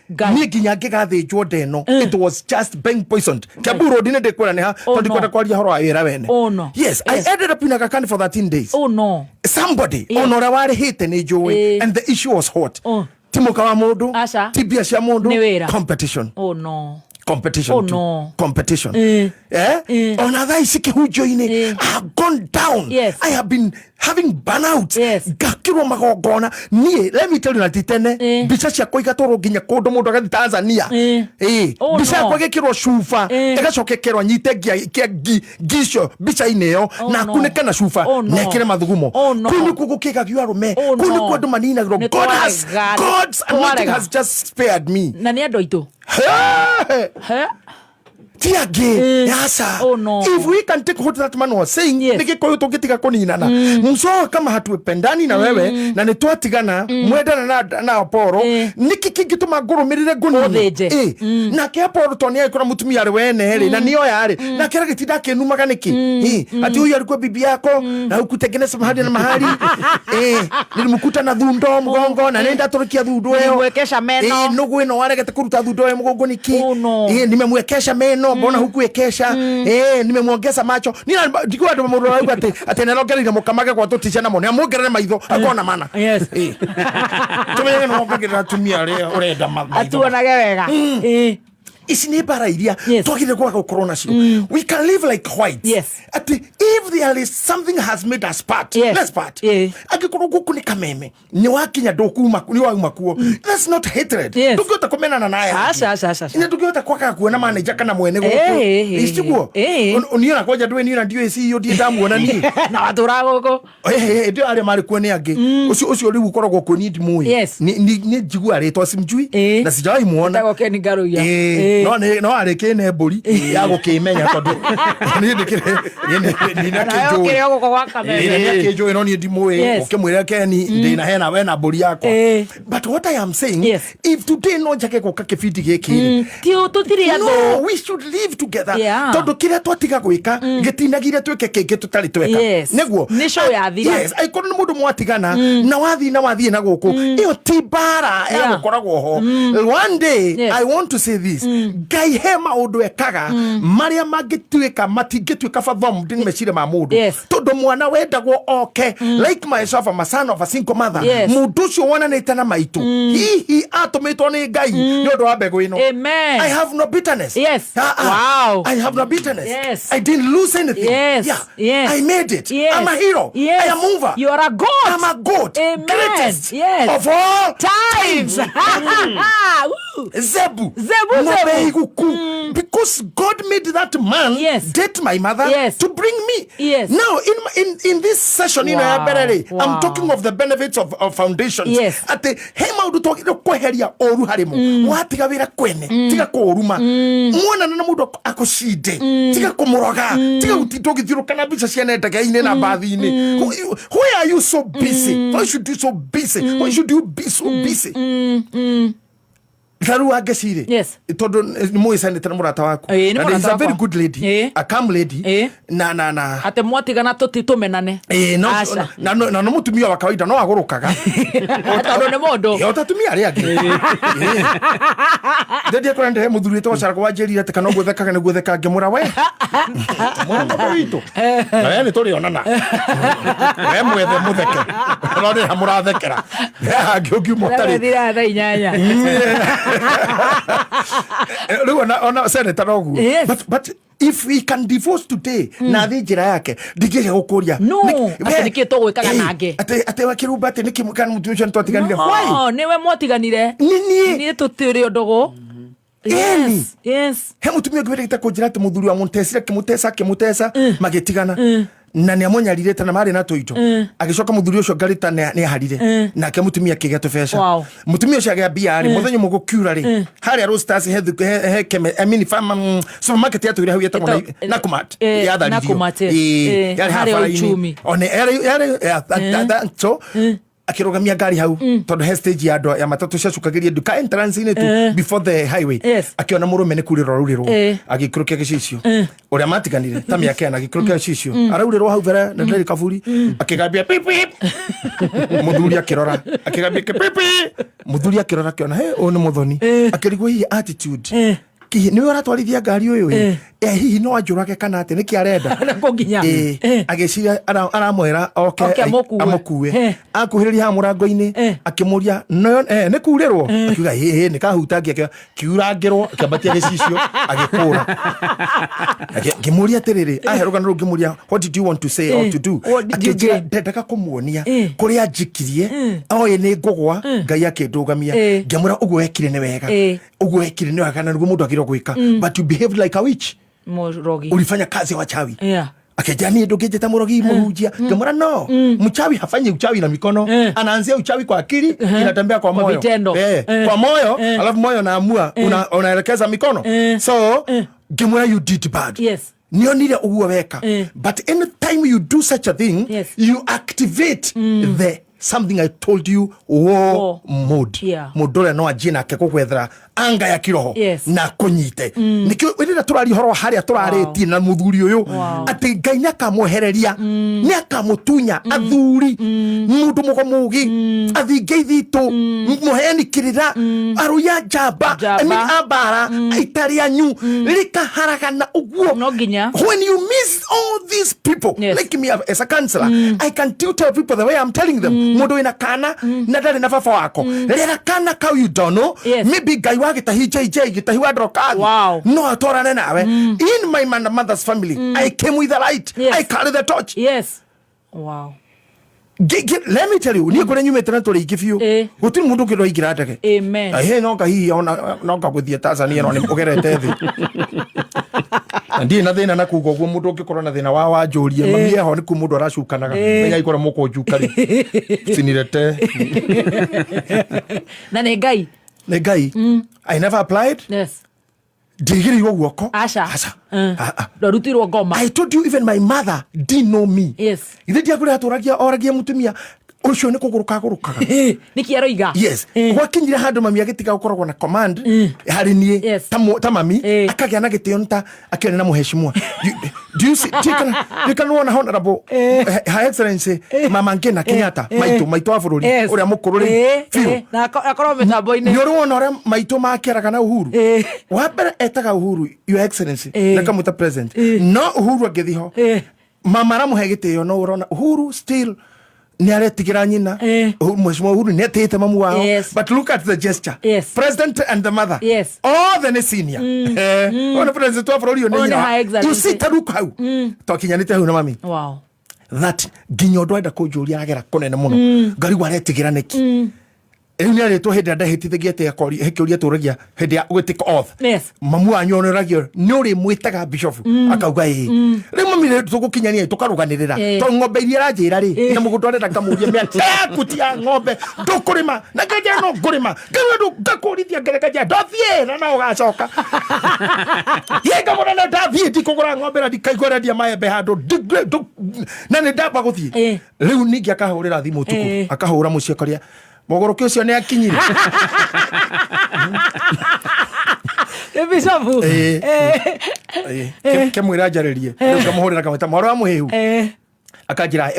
ginya ngigathijwo ndeno. It was just being poisoned. Kaburo dine de kwera neha tondi kwenda kwaria horo awira wene. Yes, I ended up in a Agakhan for 13 days. Somebody onora wari hate ni jowe and the issue was hot. Timoka wa mundu, tibia cia mundu, competition. Competition. On other isiki hujoine I have gone down. I have been having burnout. Gakirwo magongona nie let me tell you natitene bicha cia koiga toro ginya kondo mundu agathi Tanzania bicha kwa gekirwo shufa egacokekerwa nyite gisho bicha ineo na kuneka na shufa nekire mathugumo kuni kugukiga giarume kuni kwandu manina God's anointing has just spared me na ni ando itu tiage yasa. Oh no. If we can take what that man was saying, nikikoyo tungetiga kuninana. Mso kama hatuependani na wewe na nitwatigana mwendana na Apollo, niki kingituma ngurumirire gunini. Na ke Apollo tonia ikora mutumia ari wene ri na niyo yari. Na kera gitinda kinumaga niki. Ati huyu alikuwa bibi yako na ukutengeneza mahali na mahali. Nilimkuta na thundo mgongo na nenda turukia thundo eo. Nimwekesha meno. Nugu ino waregete kuruta thundo eo mgongo niki. Nimemwekesha meno, mbona hukuwekesha? Nimemuongeza macho. Nina ndikuwa ndo muroro wangu ati nalogerera mukamage kwa tutisha na mone. Amugerere maitho akona mana. Yes. Tumenye no mukagira tumia ria urenda maitho. Atuonage wega. Isi ni bara iria twagire kwa corona cio. We can live like whites. Yes. Ati if there is something has made us part, let's part. Akikorwo guku ni kameme. Ni wakinya ndokuma ni wauma kuo. That's not hatred. Tukiota komena na naye. Asha. Ni tukiota kwaka kuona manager kana mwene guku. Isiguo. Uniona kwaja ndwe niona ndio isi yo ndamuona ni. Na watura guku. Ndio ale mali kuone age. Ucio riu ukoragwo ku need muyi. Ni jigua ritwa simjui na sijai muona. Tagoke ni garuya. No arekene mburi ya gukimenya tondu ni ndikire ni na kijo kire guko kwa kamera ni kijo no ni ndimwe ukimwira keni ndina hena we na mburi yako. But what I am saying, if today no jake ko kakifiti giki tio tutiri ando, no, we should live together. Tondu kire twatiga gwika gitinagire tweke keke tutari tweka neguo ni show ya thira. Yes, I kono mundu mwatigana na wathi na guku iyo tibara ya gukoragwo ho. One day I want to say this, Ngai he maundu ekaga maria mangituika matingituika fathom ndini mecire ma mundu tondu mwana wendagwo oke like myself, I'm a son of a single mother. Mundu ucio wonanite na maitu hihi atumitwo ni Ngai ni undu wa mbegu ino. Amen. I have no bitterness. Wow. I have no bitterness. I didn't lose anything. I made it. I'm a hero. I am mover. You are a god. I'm a god. Amen. Greatest of all times. Zebu. Because God made that man date my mother to bring me. Now in this session in I'm talking of the benefits of foundations. At the hema udu talking kweheria oru harimu. Watiga wira kwene. Tiga koruma. Mwana na mudu akoshide. Tiga komuroga. Tiga utitogithiro kana bisa ciana ndagaine na bathini. Why are you so busy? Why should you so busy? Why should you be so busy? Taru agecire tondu ni muisane tena murata waku and he's a very good lady, a calm lady na ate mwatigana tutitumenane na no mutumia wa kawaida no agurukaga tondu ni mundu yo tatumia ri agi ndia kwenda he muthuri to cara kwa njeri ate kana guthekaga ni gutheka ngemura we mwana witu na we ni turi onana we mwethe mutheke no ni hamurathekera ngi mutari thira tha inyanya ona senator nogu but if we can divorce today na thi njira yake ndigire gukuria ati nikito gwikaga nange ate wakirumba ati nikimukana mutu ucio twatiganire why niwe mwatiganire ni tutiri undugu. Yes. He mutumia gwirigita kunjira ati muthuri wa kimutesa magitigana na ni amonyarire tana mari na toito agicoka muthuri ucio ngarita ni harire nake mutumia kiga tubesha mutumia ucio agia ari muthenyo mugukiura ri hari Rosters he keme farm supermarket ya tuire hau yetagwo na kumat ya tharirio ya hari uchumi one ya so akirogamia gari hau tondu he stage ya ando ya matatu ciacukagiria duka entrance ine tu before the highway akiona murume ni kuriro ruriro agikurukia gicicio uria matiganire ta miaka na agikurukia gicicio arauriro hau vera na ndari kaburi akigambia pipi muthuri akirora akigambia pipi muthuri akirora kiona he oni muthoni akirigwo hii attitude ki ni ora twarithia ngari uyu hihi no ajurage kana ati niki arenda kuginya ageciria aramwera oke amukue akuhiriria ha murango-ini akimuria no ni kurirwo akiuga ni kahutangia kiurangirwo akiambatia gicicio agikura akimuria tiriri aheruga no ngimuria what did you want to say or to do akijira ndaka kumuonia kuria njikirie oye ni ngugwa ngai akindugamia ngemura uguo ekire ni wega uguo ekire ni wega na niguo mundu agiro gwika but you behaved like a witch. Murogi ulifanya kazi ya wachawi akajani ndogejeta murogi muhujia ngemura no mchawi hafanyi uchawi na mikono anaanzia uchawi kwa akili inatembea kwa moyo kwa moyo alafu moyo naamua unaelekeza mikono so ngimwira you did bad. Yes. Nionire uguo weka. But anytime you do such a thing, yes, you activate the something I told you, war mode. Yeah. Mudore no ajina ke kugwethera anga ya kiroho na kunyite. Nikio wirira turari horo haria turareti na muthuri uyu ati Ngai nakamuhereria ni akamutunya athuri mundu mugomugi athingeithi muheani kirira aruya jamba abara itari anyu lika haragana uguo no ginya. When you miss all these people, like me as a counselor, I can tell people the way I'm telling them. Mundu ina kana na ndari na baba wako rera kana kau you don't know, maybe Ngai wa gitahi JJ gitahi wa drokani no atorane nawe. In my mother's family, I came with the light. I carry the torch. Yes. Wow. Let me tell you, ni kore nyume tena tore ikifiu gutiri mundu kiro igira ndege. Amen. He no kahi ona no kaguthie Tanzania no ni ugerete thi ndi na thina na kugo guo mundu ngikoro na thina wa wanjurie mamie ho ni ku mundu aracukanaga menya ikora muko njukari sinirete na ne Ngai I never applied. Yes. Digiri wo guoko asha dorutirwo ngoma. I told you even my mother didn't know me. Yes. Ithe ndiakure aturagia oragia mutumia ucio ni kuguruka gurukaga ni kiaroiga. Yes. Gwakinyira handu mami agitiga gukoragwo na command hari nie ta mami akagia na gitio nta akiona na muheshimwa. Do you see you can one honorable Her Excellency Mama Ngina Kenyatta maitu abururi uria mukuru ri na akorwo mitambo-ini ni uruona uria maitu makeraga na Uhuru wa mbere etaga Uhuru Your Excellency na kamuta president no Uhuru agithiho mama ramuhe gitio no urona Uhuru still ni aretigira nyina mheshimiwa Uhuru ni atete mamu wao. But look at the gesture. President and the mother all the senior ona president wa bururi oni you see taruka hau tokinyanite hau na mami. Wow. That ginyo ndwenda kunjuria agera kunene muno ngari waretigira neki ni aretwo hindi ndahitithagia te akori hekiuria turagia hindi ya gwitika oath. Mamu wanyu onoragio ni uri mwitaga bishop akauga ri mami ri tugukinyania tukaruganirira to ng'ombe iria ranjira ri na mugundo ndenda kamuria me kutia ng'ombe ndukurima na ngaja no ngurima ngandu ngakurithia ngeregaja ndothie na no gacoka yega mona na David tikugura ng'ombe na dikaigora dia maembe handu na ni ndamba guthie riu ningi akahurira thimu tuku akahura mucie koria mogoroke ucio ni akinyire Bishopu kemwira njaririe ngamuhurira kamata mwaro wa muhihu akanjira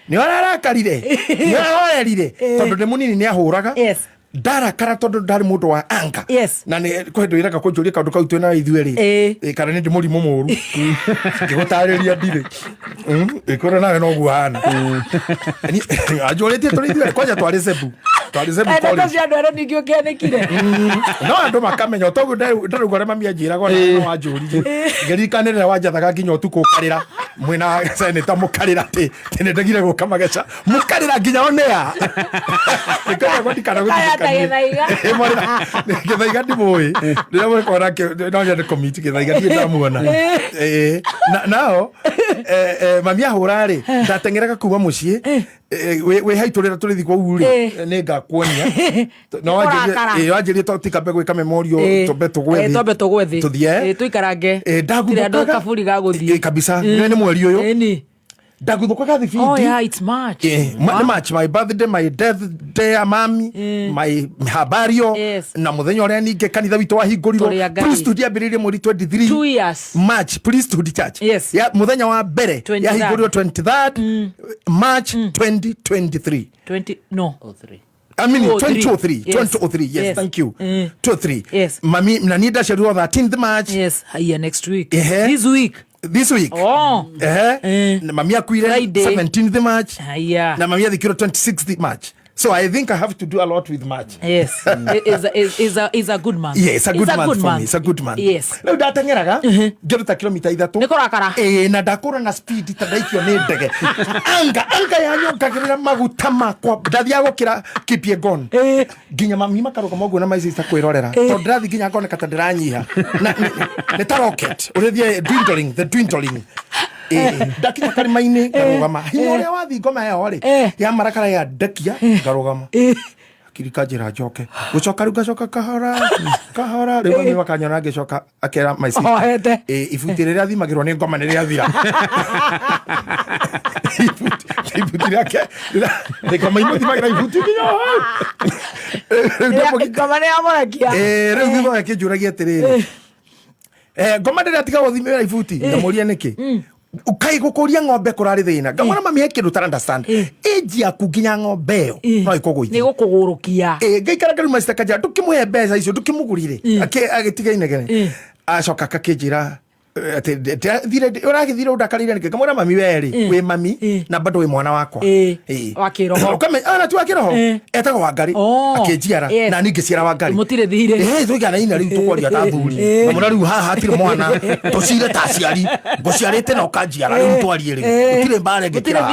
ni ararakarire ni arorerire tondu ndi munini ni ahuraga ndarakara tondu ndari mundu wa anga na ni kwendu iraka kunjuria kandu kau twina ithueri kana ni ndi murimu muru ngigutariria ndire ikora nawe no guhana ni ajoretie tuli ithueri kwanja twari zebu na cia andu aria ningi ungianekire no andu makamenya togu ndarugore mami anjiraga no anjuririe ngirikanirira wanjathaga nginya utuku ukarira mwina senator mukarira tene ndagire gukamageca mukarira nginya onea ikora gwatikana guthika githaiga ndimui ndira mwe kora ke no nyende komiti githaiga ndi ndamuona nao mami ahura ri ndatengeraga kuuma mucii we haiturira turithi kwa uri ni ngakuonia no wanjirie totika mbegu ka memorio tobe tugwethi tuthie tuikarange ndaguthũkaga kaburi ga guthie kabisa ni mweri uyu ndaguthũkaga thibindi. Oh yeah, it's March. March, my birthday, my death day, mami, my habario na muthenya uria ninge kanitha witu wahingũrirwo priesthood yambĩrĩirie mweri 23 2 years March priesthood church ya muthenya wa mbere yahingũrirwo 23rd March 2023 I mean 2003 yes thank you 2003 mami na nida sheria 13th March next week this week na mami akuire 17th March na mami athikirwo 26th March. So I think I have to do a lot with March. Yes. is a good month. Yes, a good month for me. It's a good month. Yes. Leo ndatengeraga ngiruta kilomita 3. Nikorakara. Na ndakura na speed tadaikio ni ndege. Anga yanyu ngagirira maguta makwa ndathia gukira Kipyegon. Ginya mami makaruga mogu na maici kwirorera. To ndathi ginya ngone kata ndiranyiha. Na ta rocket. Urethie dwindling. Ndakinya karima-ini ngarugama hinya uria wathi ngoma eo ri ya marakara ya ndekia ngarugama kirika njira njoke gucoka riu gacoka kahora riu mami wakanyona ngicoka akera my sister ibuti riria thimagirwo ni ngoma ni riathira ibuti riake ngoma imo thimagira ibuti ngoma ni amorakia riu thimo yake njuragia atiriri ngoma ndiria tiga guthimira ibuti ngamuria niki ukai gukuria ng'ombe kurari thina ngamwana mami he kindu tar understand age yaku nginya ng'ombe yo no ikuguithia ni gukugurukia ngaikara karu master kaja ndukimuhe mbeca icio ndukimugurire agitiga inegene acoka kakinjira thire uragithire undakarire nike ngamwana mami weri we mami na bado we mwana wakwa wakiroho ana tu wakiroho etago Wangari akinjiara na ningi ciara Wangari mutire thire tugana ina riu tukwaria ta thuri ngamwana riu haha atire mwana tucire ta ciari nguciarite no kanjiara riu twarie riu gutire mbare ngikira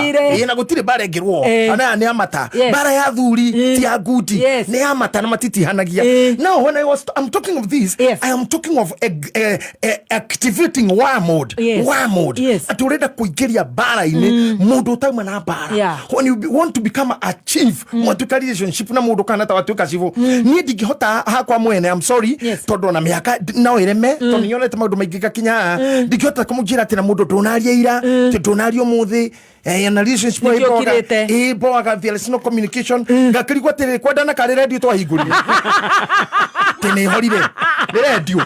na gutire mbare ngirwo ana ni amata mbare ya thuri ti ya ngundi ni amata na matitihanagia. Now when I'm talking of this, I am talking of activity war mode. Aturenda kuingiria bara-ini mundu utauma na bara. When you want to become a chief, mwatuka relationship na mundu kana tawatuka chifu. Ni ndingihota hakwa mwene, I'm sorry, tondu na miaka no ireme, tondu nyonete maundu maingi gakinya, ndingihota kumugira ati na mundu tunaria ira, tunaria muthi, na relationship ibo agathia no communication, ngakirigwa tere kwenda na kare radio twahingurire. Tene horire. Radio.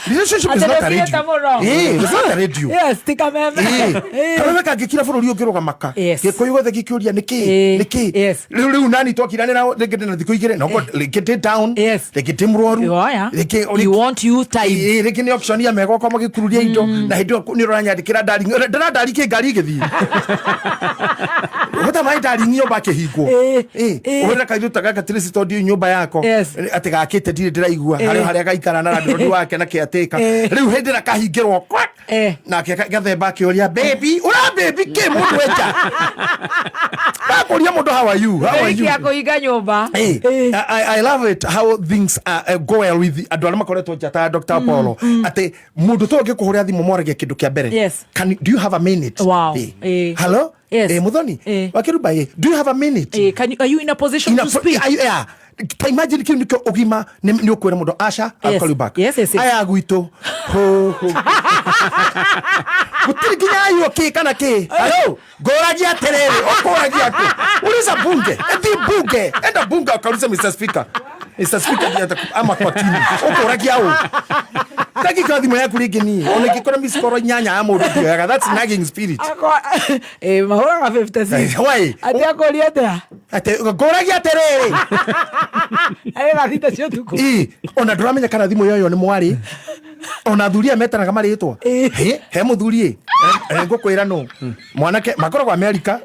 Relationship is not a radio. It's not a radio. Yes, tika meme. Kameme kangikira bururi ukiruga maka. Gikuyu gothe gikiuria niki. Riu nani twakiranira ngende na thiko igire no get down. Get mroru. You want you time. Riki ni option ya mego kwa magikururia indo na hindo ni ranyandikira ndari. Ndari ke ngari githi. Hota mai ndari nyo bake higwo. Urenda kairuta gaka trisi studio nyumba yako. Ati gakite ndire ndiraigua. Haria gaikara na ndori wake na teka riu hendira kahingirwo na gathemba akioria baby ura baby ke mundu eja bakuria mundu how are you kuinga nyumba. I love it how things go well with andu arĩa makoretwo njata Dr. Apollo ate mundu to ngikuhuria thimu moragia kindu kia mbere do you have a minute? Hello muthoni wakiruba do you have a minute? Are you in a position to speak? Imagine kinu nikyo ogima ni ukwere mundu asha I'll call you back. Aya guito gutiri kinya ayo ke kana ke hello goraji aterere okoraji atu uliza bunge enda bunge akauliza Mr. Speaker ama kwa timu okoraji ao taki kadhimo ya kuligeni onekikora miskoro nyanya ya mundu ya that's nagging spirit mahora 56 why ati akolieta ate goraji aterere na thita cio tuku ona ndramenya kana thimu yoyo ni mwari ona thuria metanaga maritwa he muthuri ngukwira no mwanake makoragwo America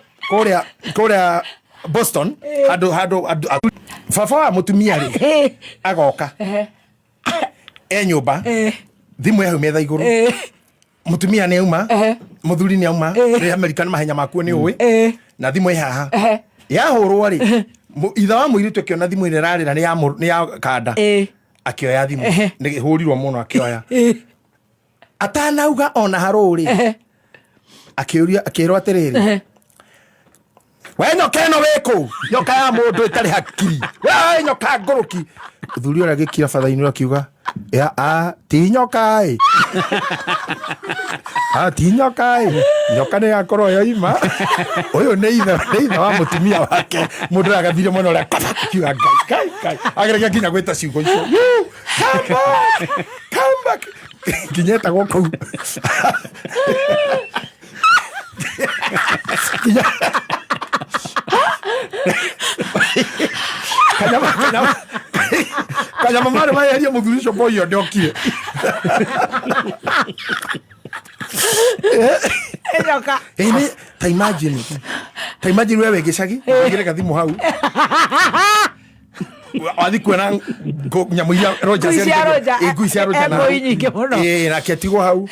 korea Boston hado fafa mutumia ri agoka nyumba thimu ya metha iguru mutumia ni auma muthuri ni auma ri America ni mahenya makuo ni uwi na thimu haha yahurwo ri itha wa muiritu akiona thimu ire rarira ni ya kanda akioya thimu ni hurirwo muno akioya atanauga ona haruri akirwa atiriri we nyoka ino wiku nyoka ya mundu itari hakiri we nyoka nguruki thuri ora gikira fathaini akiuga ti nyoka ti nyoka nyoka ni akoro yo ima uyu ni itha wa mutumia wake mundu agathire muno ria kiuga kai agerega kinya gwita ciugo icio come back kinyeta goko kanyama mare mai aria muthurisho boyo ndokire nyoka ta imagine wewe gicagi ngire kathimu hau wathi kwena nyamuia Rogers igucia roja na ketigwo hau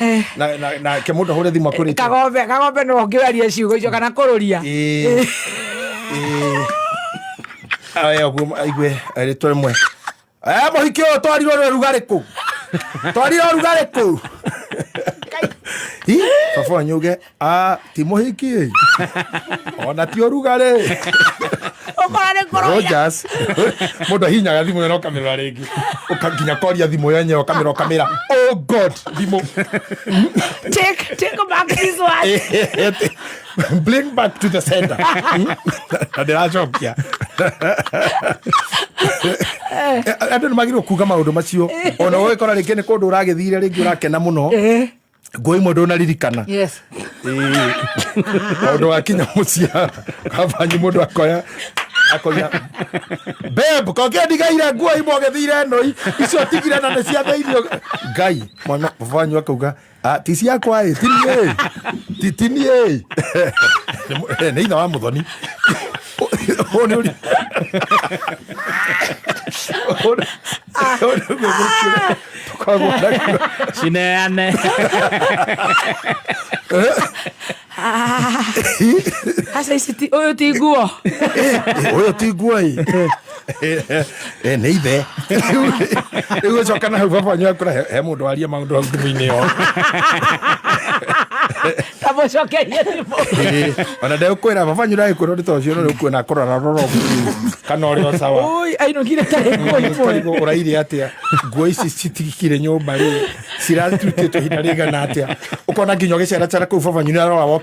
na kemundu hore thimu akuri kagombe no ngiwaria ciugo icio kana kururia ayo igwe ritwe mwe muhiki o twarirwo rugari ku baba nyuge ti muhiki ona ti rugari Gukora ni ngoro Rogers mundu hinyaga thimu no kamera ringi ukaginya koria thimu yenyewe kamera oh god thimu take back this one. Bring back to the center. Ndiracokia andu nimagirwo kuga maundu macio ona we kora ringi ni kundu uragithire ringi urakena muno ngoi mundu unaririkana yes mundu akinya mucia kabanyi mundu akoya beb kokia digaira nguo imo gethire noi icio tigire na cia theirio ngai mwana babanyu akauga tisi yakwa titinie ni itha wa muthoni Cineane hasa isi uyu ti nguo nä ithe rä u coka na hau babanyu akå he må ndå aria maå ndå hau thimå-inä yo tamucokerie thimu ona ndegå ra babanyu ndagä kwä rwo nä tocio no rä u kuona korora roro kana å rä o sawa ainåkire tarä å raire atä a nguo ici citigikire nyå mba rä cirarutä two hinda rä gana atä a å kona nginya å gä ceracara kå u babanyu nä ararora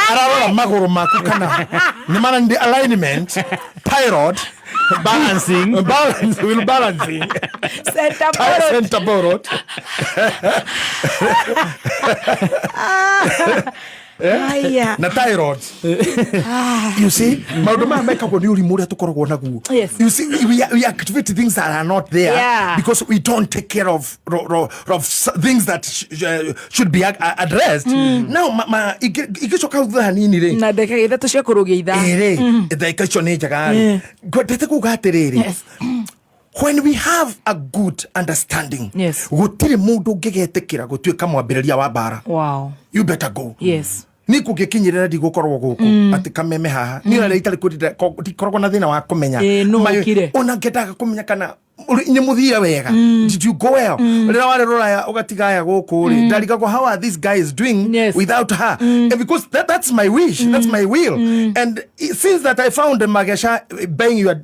ararora magå rå maku kana nä mana alignment pyrod balancing center borot na thyroid you see maundu ma mekagwo ni urimu uria tukoragwo naguo you see we activate things that are not there because we don't take care of things that should be addressed now igicoka thutha hanini ri na ndeka ithatu cia kurugia itha ndeka icio ni njega ndete kuga atiriri when we have a good understanding gutire mundu ngigetikira gutuika mwambiriria wa bara you better go ni kugikinyirira ndigukorwo guku ati kameme haha ni rari itari ndikoragwo na thina wa kumenya ona ngendaga kumenya kana ni muthia wega did you go well rira wari ruraya ugatigaya guku ri ndarigagwo how are these guys doing without her because that's my wish that's my will and since that I found Magesha being your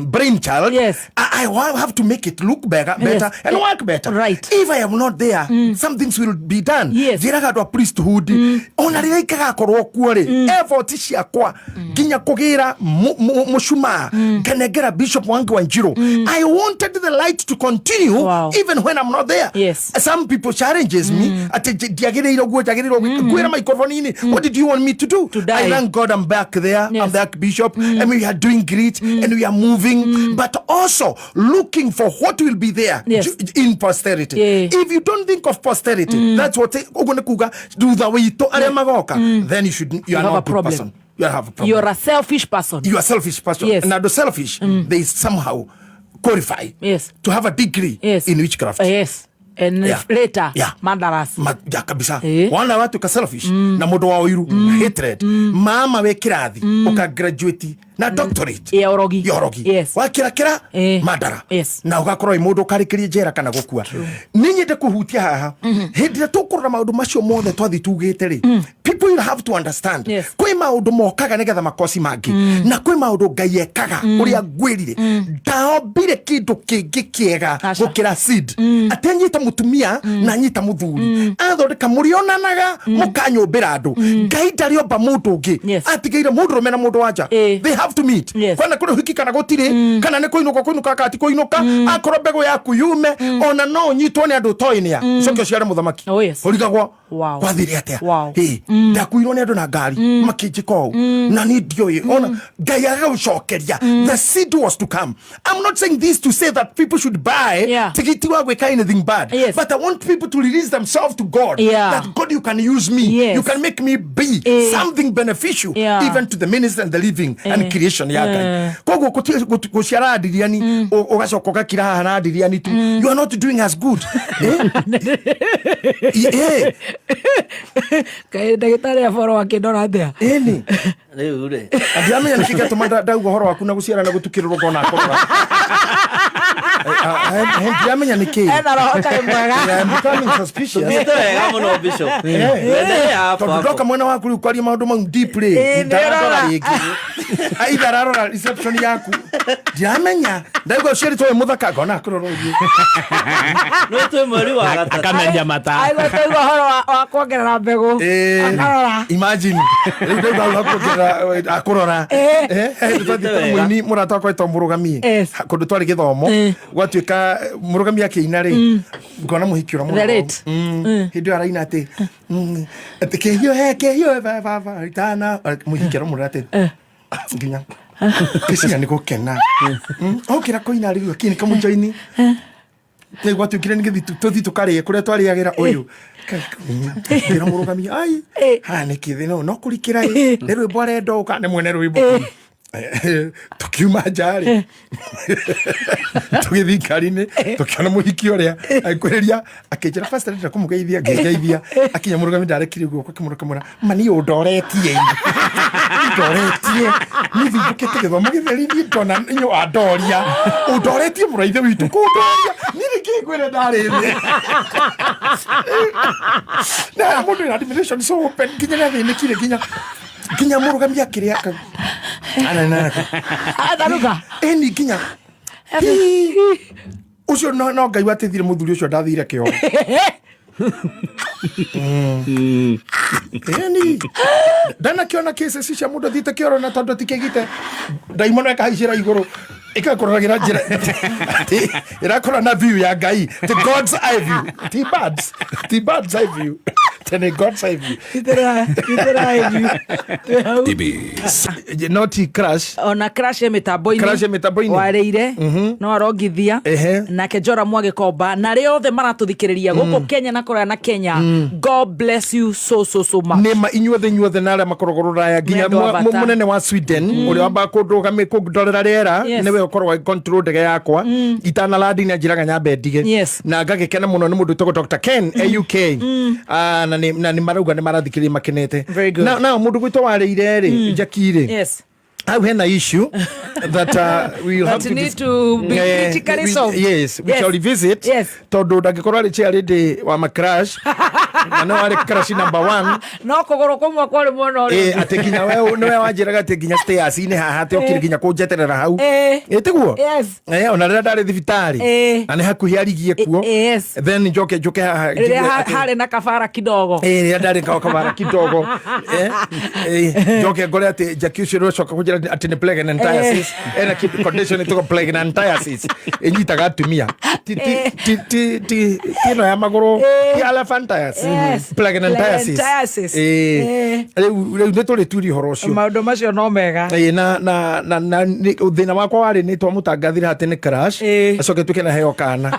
brain child I have to make it look better and work better if I am not there some things will be done ziraga to priesthood ona rira ikaga korwo kuo ri effort ciakwa ginya kugira mushuma kanegera Bishop Wangi Wanjiru I wanted the light to continue even when I'm not there some people challenges me ati diagireiro guo diagireiro gwira microphone ini what did you want me to do I thank God I'm back there I'm back Bishop and we are doing great and we are moving but also looking for what will be there in posterity if you don't think of posterity that's what ugone kuga do the way to are magoka then you are not a good person. You have a problem. You're a selfish person. You are a selfish person. Now the selfish, they somehow qualify to have a degree in witchcraft. And later, mandaras. Kabisa. Wana watu ka selfish na mundu wa uiru hatred. Mama we kirathi uka graduate na doctorate. Yorogi. Wa kira mandara. Na ugakorwo mundu karikirie njera kana gukua. Ninyi de kuhutia haha. Hindi tukurura maundu macio mothe twathi tugite ri. People will have to understand. Kwi maundu mokaga nigetha makosi mangi. Na kwi maundu Ngai ekaga uria gwirire. Ndaombire kindu kingi kiega gukira seed. Atenyita mutumia na nyita muthuri. Athondeka murionanaga mukanyumbira andu. Ngai ndariomba mundu ungi. Atigeire mundu rume na mundu wanja. They have to meet. Kwana kuri hiki kana gutire kana ne kuinuka kati kuinuka akorwo mbegu yaku yume ona no nyitwo ni andu toinia. Cokyo ciare muthamaki. Urigagwo kwathire atia. Ndakuirwo ni andu na ngari makinjiko na ni ndioi ona Ngai agagucokeria the seed was to come. I'm not saying this to say that people should buy tigiti wa gwika anything bad but I want people to release themselves to God that God you can use me you can make me be something beneficial even to the ministry and the living and creation ya Ngai kogo guciara ndiriani ugacoka gakira haha na ndiriani tu you are not doing as good kai ndagitari aforo akindora thia ni riu ri andiamenya nikika tumanda ndauga horo waku na guciara na gutukirwo gona korora ndiamenya niki ena roho ta mwega I'm becoming suspicious wega muno bishop ndoka mwena waku riu kwaria maundu mau deeply ndarora rigi aitha rarora reception yaku ndiamenya ndaigua ciari twa muthaka ngona kurora uguo no twe mweri wa gatatu akamenya mata aigo twa horo wa kuongerera mbegu akarora imagine ndaiga wakuongerera akurora muini murata kwa tomburugamie kundu twari githomo gwatuika murugamia akiina ri ngona muhikira muno hindu araina ati kehio baba itana muhikira murate nginya kisia ni gukena okira koina ri akini kamunjoini ni gwatuikire ni githi tukari kuria twariagira uyu kira murugamia ai ha ni kithi no kurikira ni rwimbo arenda ne mwene rwimbo tukiuma njari tugithi ngari-inĩ tukiona mũhiki ũrĩa akũrĩria akĩnjĩra pastor ndĩrenda kũmũgeithia ngĩgeithia akinya mũrũgami ndarekire guoko akĩmũrũkamũra mani ũndoretie nĩ thimbũkĩte gĩthomo gĩtheri niĩ ndona nĩ wandoria ũndoretie mũraithe witũ kũndoria niĩ nĩkĩ ngwĩre ndarĩ thĩ na mũndũ ĩna admiration so open nginya nĩathĩnĩkire nginya mũrũgamia kĩrĩa ataruka eni nginya ucio no ngai watethire muthuri ucio ndathire kio eni dana kiona kese cia mundu thite kioro na tondu tikigite ndaimono ekahaicira iguru ikakoragira njira irakora na view ya ngai the God's eye view the bird's eye view tene God's eye view not crash ona crash mitambo-ini wareire no arongithia nake Njora Mwagikomba na ri othe maratuthikiriria guku Kenya na Korea na Kenya God bless you so much nema inyuothe na aria makorogorora nginya munene wa Sweden uri wamba kundugame kundorera riera niwe ukorwa control ndege yakwa itana ladi na njiraga nyambe ndige na ngagikena muno ni mundu toko Dr. Ken UK na ni marauga ni marathikiria makenete na mundu gwitwa wareire ri njakire I have an issue that we will have to be critically solved. Yes, we shall revisit. Todo ndagikorwa ri chiari ndi wa macrash. Na no ari crash number 1. No kogoro komwa kwari muno ri. Atekinya wewe no wanjiraga atekinya stairs ine haha te okiriginya kunjeterera hau. Tiguo? Ona rira ndari thibitari. Na ni hakuhi arigie kuo. Then njoke haha. Hare na kafara kidogo. Rira ndari kafara kidogo. Njoke ngore ati Jackie ro coka ati ni plague and diasis ena keep condition to plague and diasis enyitaga atumia ti no ya magoro ti elephantiasis plague and diasis reu nituri turi horocio maundu macio no mega na thina wakwa wari ni twamutangathira ati ni crash acoke tuke na heo kana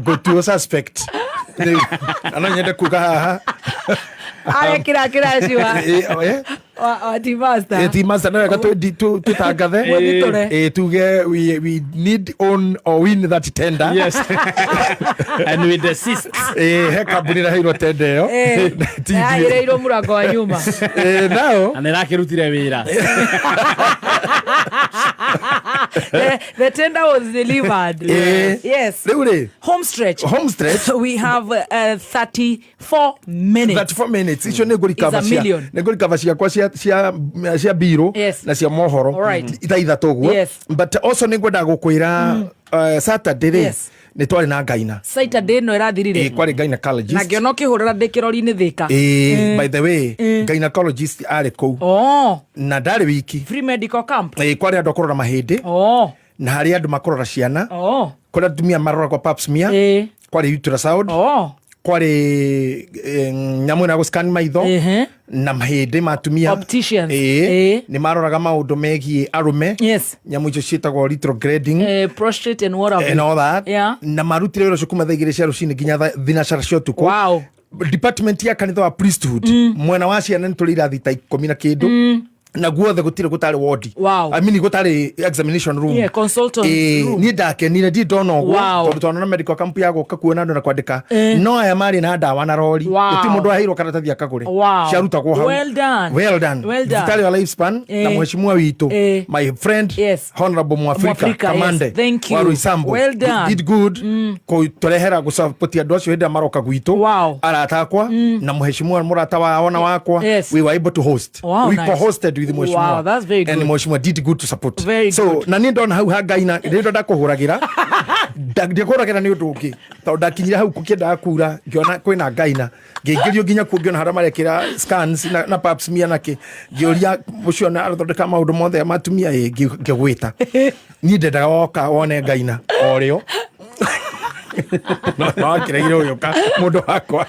go to suspect ananyenda kuga haha kira ciwa Timasta na gato tutangathe tuge we need on or win that tender and we desist he kambuni raheirwo tender yo ireirwo murango wa nyuma nao anirakirutire wira the tender was delivered. Yes. Home stretch. We have 34 minutes. 34 minutes. Icio nä ngå rikava ciakwa cia mbirå na cia mohoro itha ithatå guo but also nä ngwenda gå kwä ra Saturday nä twarä na ngaina Saturday no irathirire kwarä gynecologist na ngĩona ũkĩhũrĩra ndĩ kĩrori-inĩ Thika by the way gynecologist arĩ kũu na ndarĩ wiki free medical camp kwarĩ andũ akũrora mahĩndĩ na harĩ andũ makũrora ciana kwarĩ atumia maroragwo pap smear kwarĩ ultrasound kwarĩ nyamũ na gũscan maitho na mahĩndĩ matumia nĩ maroraga maũndũ megiĩ arũme nyamũ icio ciĩtagwo retrograding prostate and all that na marutire wĩra ũcio kuma thaa 2 cia rũcinĩ nginya thinacara cia ũtukũ department ya kanitha wa priesthood mwena wa ciana nĩ tũrĩ irathi ta 10 na kĩndũ na guothe gutari ward. Wow. I mean gutari examination room. Yeah, consultant room. Ni ndakenire ndi ndona uguo tondu twana medical camp ya guka kuona andu na kwandika no aya mari na ndawa na rori guti mundu ahirwo karatathi akagure ciarutagwo hau. Well done. Vitali wa Lifespan na mheshimiwa witu my friend Honorable Mwafrika Kamande wa Ruisambo did good ko turehera gusapotia andu acio henda maroka gwitu aratakwa na mheshimiwa murata wa ona wakwa we were able to host. We co-hosted with mheshimiwa. Wow, that's very good. And mheshimiwa did good to support. So good. Na ni ndona hau hangaina ndo ndakuhuragira ndakuhuragira ni undu ungi tondu ndakinyira hau kukienda kura ngiona kwina ngaina ngeigirio nginya kungiona hara marekira scans na pap smear nake ngioria ucio na arathondeka maundu mothe matumia ngigwita ni ndendaga woka wone ngaina orio no akiregire uyu ka mundu wakwa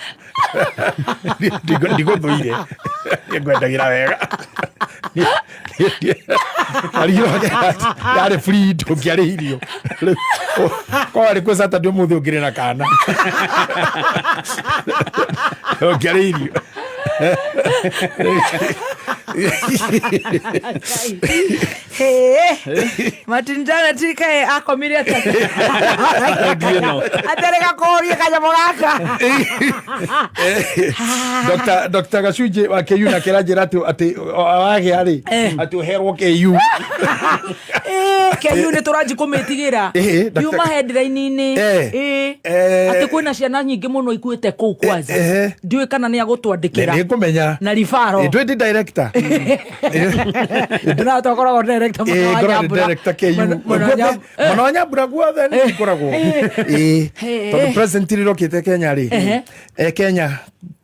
ndiguthuire ngwendagira wega yari free ndukiari irio kwari kwesata ndio muthe ungire na kana ndukiari irio Matinjana tikae akomire atereka koria kanyamo gaka. Dr. Gacunjĩ wa KU na kĩranjĩra ati wage ari ati uherwo KU KU nĩ tũranji kũmĩtigĩra yuma headline-inĩ ati kwĩna ciana nyingĩ mũno ikuĩte kũu kwanza ndiũĩ kana nĩ agũtwandĩkĩra nĩ kũmenya na rifaro ndĩ director na tokoragwo director mũno Nyambura guothe nĩ koragwo tondũ president rirokĩte Kenya rĩ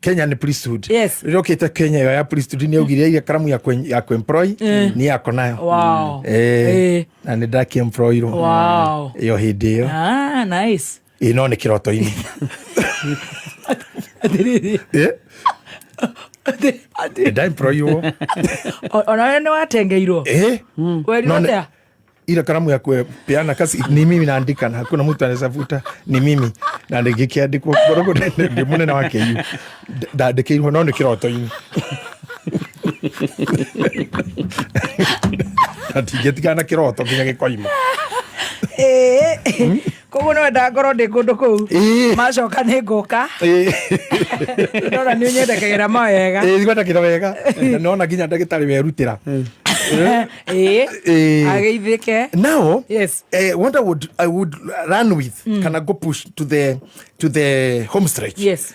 Kenya ni priesthood. Rirokĩte Kenya ya priesthood ni augire ile karamu ya employ ni yako nayo. Na nĩ ndaki-employirwo iyo hindi iyo. Nice. No nĩ kĩroto-inĩ. Nda-employirwo. Ona nĩ watengeirwo. Werirwo ile karamu ya kupeana kazi ni mimi naandika na hakuna mtu anasafuta ni mimi na ndikiandikwa gorogo ndi munene wake yu ndandikirwo no ni kiroto-ini atigetikana kiroto kinya gikoima koguo no wenda ngorwo ndi kundu kuu macoka nĩ ngũka nona nĩ ũnyendekagĩra mawega ngwendagĩra wega nona nginya ndagĩtarĩ werutĩra Now, what I would run with, can I go push to the home stretch? Yes,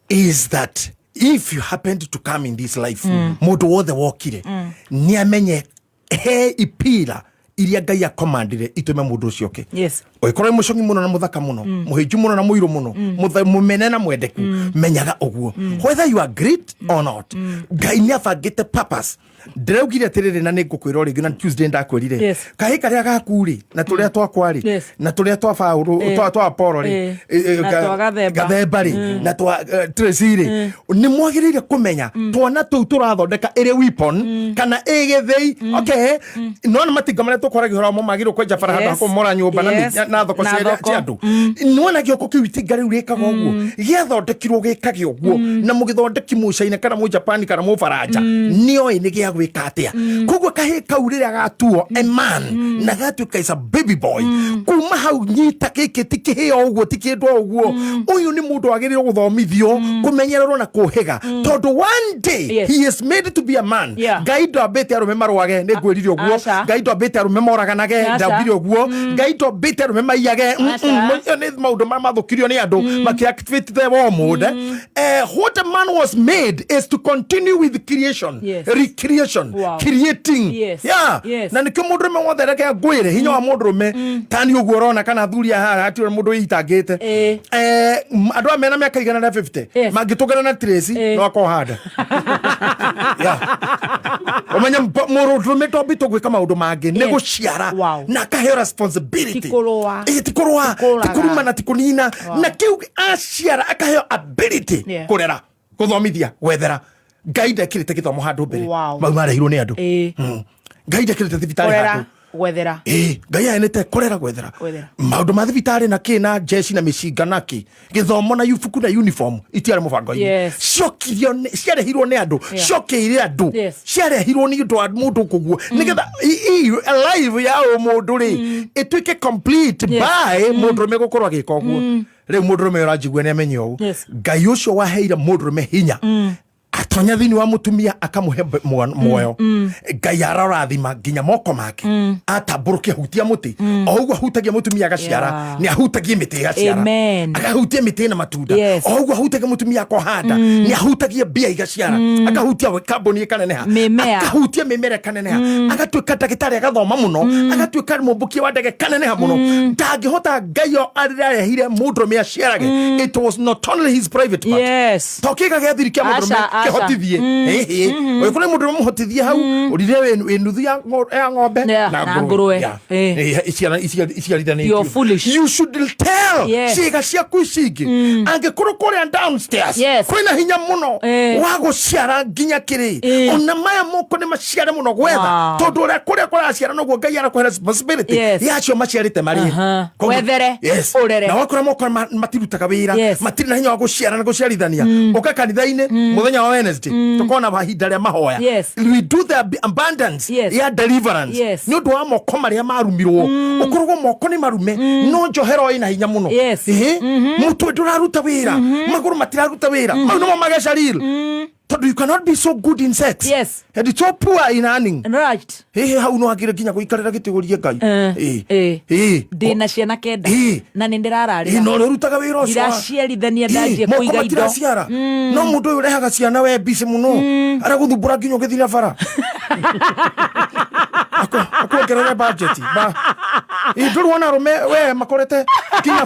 is that if you happened to come in this life, mundu wothe wokire ni amenye he ipira iria Ngai akomandire itume mundu ucio ke. Yes. Oikorwo mucongi muno na muthaka muno, muhiju muno na muiru muno, mumene na mwendeku, menyaga uguo. Whether you are great or not, Ngai ni abangite purpose. Ndiraugire atiriri na nĩngũkwĩra rĩngĩ na Tuesday ndakwĩrire kahĩ karĩa gakuri na tũrĩa twakwari na tũrĩa twa Paulo twa Apollo Gathemba na twa Tracy nĩ mwagĩrĩire kũmenya twana tũu tũrathondeka ĩrĩ weapon kana ĩgĩthĩi no matinga marĩa tũkoragio hora magĩrĩirwo kwenja bara handũ hakũmora nyũmba na thoko cia andũ nĩwona gĩoko kĩu itinga rĩu rĩkaga ũguo gĩathondekirwo gĩkage ũguo na mũgĩthondeki mũcaina kana mũjapani kana mũfaranja nĩoĩ nĩ gĩa gwĩka atĩa koguo kahĩ kau rĩrĩa gatuo a man na gatuĩka is a baby boy kuma hau nyita gĩkĩ ti kĩhĩo ũguo ti kĩndũ ũguo ũyũ nĩ mũndũ agĩrĩirwo gũthomithio kũmenyererwo na kũhĩga tondũ one day he is made to be a man Ngai ndambĩte arũme marwage nĩ ngwĩrire ũguo Ngai ndambĩte arũme moraganage ndaugire ũguo Ngai ndambĩte arũme maiyage nĩ maũndũ marĩa mathũkirio nĩ andũ makĩactivate the war mode what a man was made is to continue with creation recreation creating na nĩkĩo mũndũ ũrũme wothe reke ngwĩre hinya wa mũndũ ũrũme tani ũguo ũrona kana thuri haha hatirĩ mũndũ wĩitangĩte andũ a mena mĩaka 150 mangĩtũngana na Tracy no akohanda ũmenye mũrũme tombĩtwo gwĩka maũndũ mangĩ nĩ gũciara na akaheo responsibility tikũrũa tikũruma na tikũnina na kĩu aciara akaheo ability kũrera gũthomithia gwethera Ngai ndekĩrĩte gĩthomo handũ mbere mau marehirwo nĩ andũ Ngai ndekĩrĩte thibitarĩ handũ gwethera Ngai aenete kurera gwethera maundu ma thibitari na kina jeshi na micinga na ki githomo na yufuku na uniform itiare mubango-ini ciokirio ciarehirwo ni andu ciokeire andu ciarehirwo ni undu wa mundu kuguo nigetha life ya mundu ri ituike complete by mundu me gukorwo agika uguo riu mundu me uranjigua ni amenye ugu Ngai ucio waheire mundu me hinya atonya thini wa mutumia akamuhe moyo Ngai ararathima nginya moko make atamburuke hutia muti o uguo hutagia mutumia agaciara ni ahutagie miti agaciara akahutia miti na matunda o uguo hutagia mutumia akohanda ni ahutagie bia igaciara akahutia kambuni kaneneha akahutia mimere kaneneha agatuika ndagitari agathoma muno agatuika mumbukia wa ndege kaneneha muno ndangihota Ngai o arehire mundu me aciarage it was not only his private part tokiga gethirikia mundu hotithie oyo kuna mundu muhotithie hau urire wenuthu ya ng'ombe na nguruwe you're foolish you should tell ciga ciaku icingi angikorwo kuria downstairs kwina hinya muno wa guciara nginya kiri ona maya moko ni maciare muno gwetha tondu uria kuria kuraciara noguo Ngai arakwa responsibility yacio maciarite mari gwethere urere na wakora moko matirutaga wira matiri na hinya wa guciara na guciarithania oka kanitha-ini muthenya wa Wednesday tukona mahinda ria mahoya we do the abundance ya deliverance ni undu wa moko maria marumirwo ukorwo moko ni marume no njohero ina hinya muno mutu nduraruta wira maguru matiraruta wira mau no magacaril tondu you cannot be so good in sex and it's so poor in earning hau no agire nginya guikarira gitigurie Ngai ndina ciana kenda na nindirararira no rutaga wira ucio iraciarithania ndajie kuiga indo no mundu uyu rehaga ciana we bisi muno araguthumbura nginya githira bara akongerera budget ndurwona rume we makorete nginya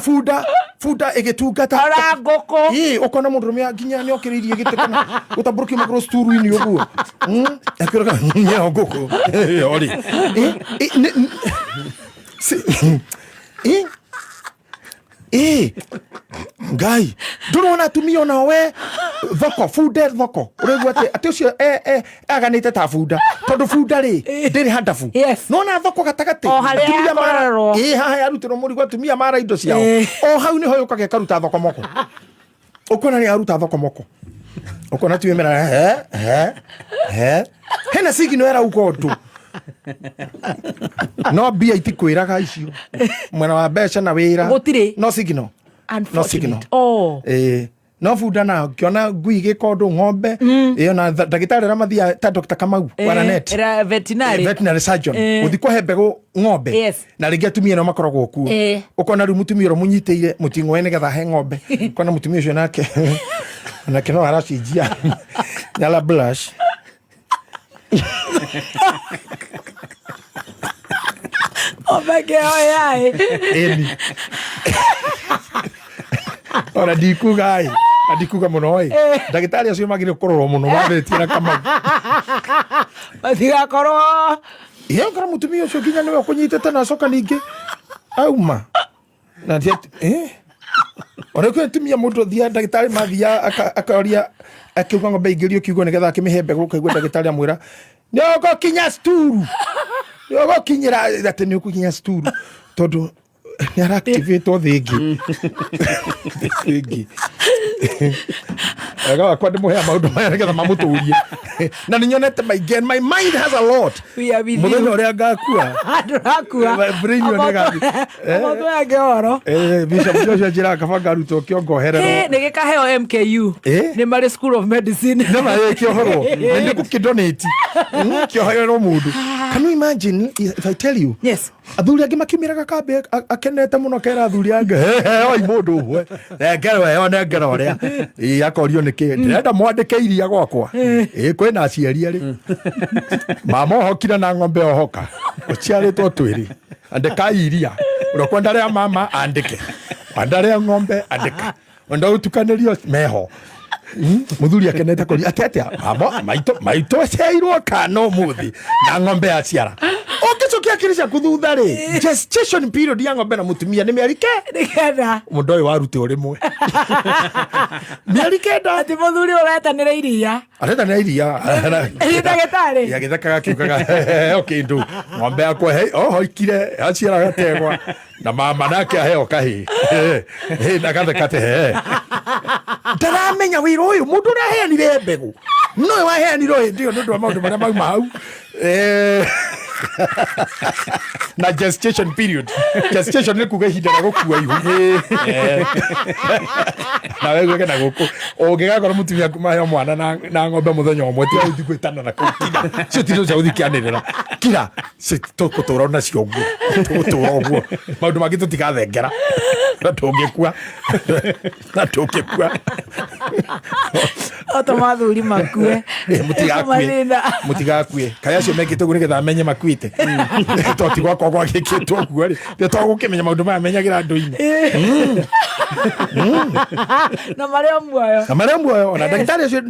funda igitungata ngoko ukona mundu rume nginya ni okiririe gitekana utabruki magro sturu-ini uguo akiraga nginya ngoko ori Ngai ndurona atumia ona we thoko funda thoko uregwa ati ucio aganite ta funda tondu funda ri ndiri handafu nona thoko gatagati atumia mararwo haha arutirwo murigo atumia mara indo ciao o hau niho yukage karuta thoko moko ukona ni aruta thoko moko ukona tuimera hena sigino era ukondo no bia itikwiraga icio mwena wa mbeca na wira no sigino no funda na kiona ngui gikondo ng'ombe iyo na ndagitari ra mathia ta Dr. Kamau Waranet veterinary surgeon uthikwa hebego ng'ombe na ringi atumia no makoragwo kuo ukona ru mutumia ro munyiteire muting'o ene getha he ng'ombe ukona mutumia ucio nake no aracijia nyala blush Omeke oyai ora ndikuga muno oi ndagitari acio magire kurorwo muno wabetie na Kamau matigakorwo ngora mutumia ucio nginya niwe kunyitete na coka ningi auma na ora ko tumia mundu thia ndagitari mathia akaria akiuga ng'ombe ingirio kiugo nigetha akimihe mbegu kaigua ndagitari amwira nyogo kinya sturu nyogo kinyira ati ni kukinya sturu tondu ni activate thingi aga kwa ndimo ya maundu maya nigetha mamuturie na ninyonete my mind has a lot muthenya uria ngakua brain yonega Bishop Joshua Njira kabanga ruto kiongoherero ni gikaheo MKU ni mari School of Medicine na mari kiohorwo ni kukidonate kioherero mundu. Can you imagine if I tell you athuri angi makimiraga kambe akenete muno kera athuri angi oi mundu we ngerwe yone ngero ria akorio niki ndirenda mwandike iria gwakwa kwina aciari ri mama ohokire na ng'ombe ohoka uciaritwo twiri andika iria urokwenda ria mama andike andare ng'ombe andika ndo utukanirio meho muthuri akenete kuri atetea maito ceirwo kano muthi na ng'ombe aciara okicokia kirisha kuthutha ri gestation period ya ng'ombe na mutumia ni mieri nikenda mundu uyu warute urimwe mieri kenda ati muthuri uretanira iria ndagitari ya githakaga kiukaga okindu ng'ombe yakwa he oho ikire aciara gategwa na mama nake aheo kahi ndagathekate he ndaramenya wira uyu mundu uraheanire mbegu no waheanire ndio ndu wa maundu maria mauma hau na gestation period gestation ni kuga ihinda na gukua ihu na wewe gena guku ungigakora mutumia kumahe mwana na ng'ombe muthenya umwe ti uthi gwitana na kukira cio tiro cia uthi kianirira kira tugutura na ciongu tugutura uguo maundu mangi tutigathengera na tungikua otomathuri makue mutigakue kaya cio mekite guo nigetha amenye makuite totigwa kwa gikitwo guo ri twagukimenya maundu maya menyagira ndu-ini na maria muoyo ona ndagitari ucio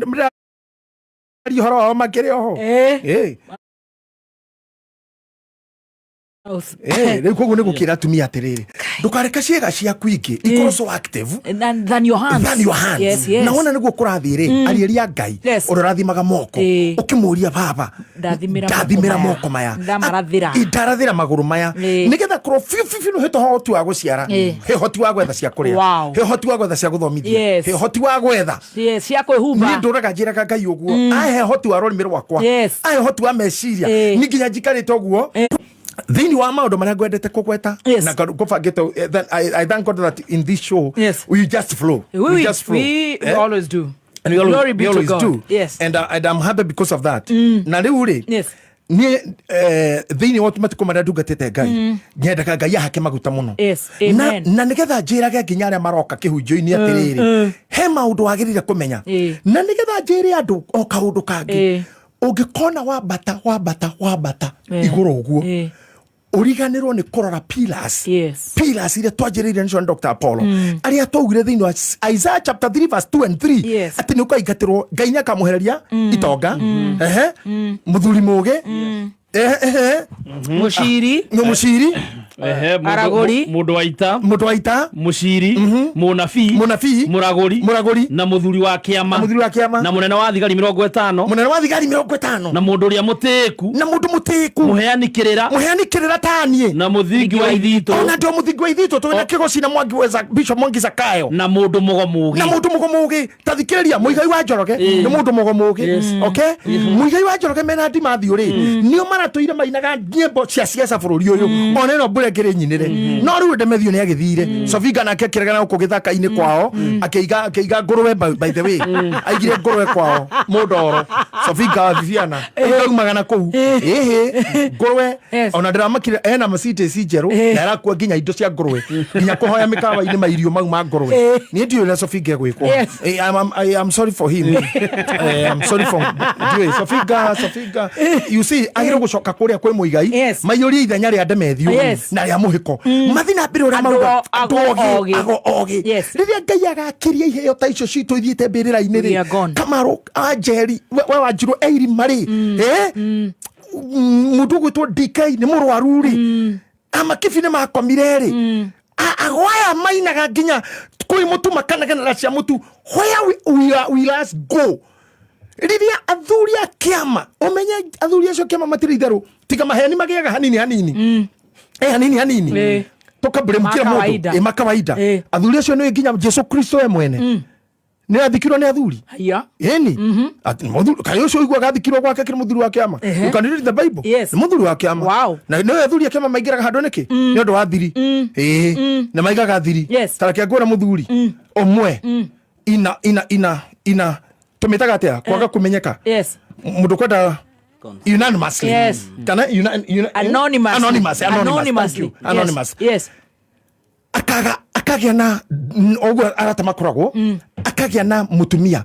ari horo wao makiri oho riu koguo ni gukira atumia atiriri ndukareka ciega ciaku ingi ikorwo so active than your hands. Yes. Na wona niguo kurathiri arieria Ngai urathimaga moko ukimuria baba ndathimira moko maya ndarathira maguru maya nigetha kro fiu no hito hotu wa guciara he hoti wa gwetha cia kuria he hoti wa gwetha cia guthomithia he hoti wa gwetha cia kwihumba ni nduraga njiraga Ngai uguo ahe hoti wa rorimiro wakwa ahe hoti wa meciria ni nginya njikarite uguo thini wa maundu maria gwendete kugweta na kubangite. Then I thank God that in this show we just flow. We always do. And we always do. Yes. And I'm happy because of that. Na riu ri ni thini wa tumatuko maria ndugatete Ngai nyendaga Ngai ahake maguta muno na nigetha njirage nginya aria maroka kihunjo-ini atiriri he maundu wagirire kumenya na nigetha njire andu o kaundu kangi ungikona wambata iguru uguo uriganirwo ni kurora pillars iria twajiriire ni Dr. Apollo aria twaugire thini wa Isaiah chapter 3 verse 2 and 3 ati ni ukaingatirwo Ngai nakamuhereria itonga muthuri mugi muciri araguri mundu waita muciri munabii muraguri na muthuri wa kiama na munene wa thigari 50 na mundu uria mutiku muheanikirira tanie na muthingi wa ithito ona ndio muthingi wa ithito twina kigoci na Bishop Mwangi Zakayo na mundu mugomugi tathikiriria muigai wa Njoroge ni mundu mugomugi okay muigai wa Njoroge mena ndimathi uri nio maratuire mainaga nyimbo cia siasa bururi uyu ona no mbure ngiri nyinire no riu ndemethio ni agithire Sofinga nake kiregana uko githaka-ini kwao akeiga nguruwe by the way aigire nguruwe kwao mudoro Sofinga Viviana ngaumaga na kou nguruwe ona ndiramakire ena macite njeru na arakua nginya indo cia nguruwe nginya kuhoya mikawa-ini mairio mau ma nguruwe ni ndio ile Sofinga gwikwo I'm sorry for him I'm sorry for Sofinga you see agire gucoka kuria kwi muigai maiyuri ithenya ria ndemethio na ria muhiko mathina mbere uria mauga ogi riria Ngai agakiria iheo ta icio citu ithiite mbirira-ini ri Kamaro Anjeri we Wanjiru Eiri mari mundu gwitwo DK ni murwaru ri amakibi ni makomire ri agwaya mainaga nginya kwi mutu makanagana cia mutu where we last go riria athuri a kiama umenye athuri acio kiama matire itharu tiga maheni magiaga hanini hanini tukambire mukira mundu makawaida athuri acio ni nginya Jesu Kristo mwene ni athikirwo ni athuri eni ati muthuri kayo ucio igwa gathikirwo gwake kiri muthuri wa kiama you can read the Bible ni muthuri wa kiama na no athuri a kiama maigiraga handu niki ni undu wa thiri na maigaga thiri tarake ngora muthuri omwe ina tumitaga atia kwaga kumenyeka mundu kwenda unanimously kana anonymous akagia na ogwo aratamakoragwo akagia na mutumia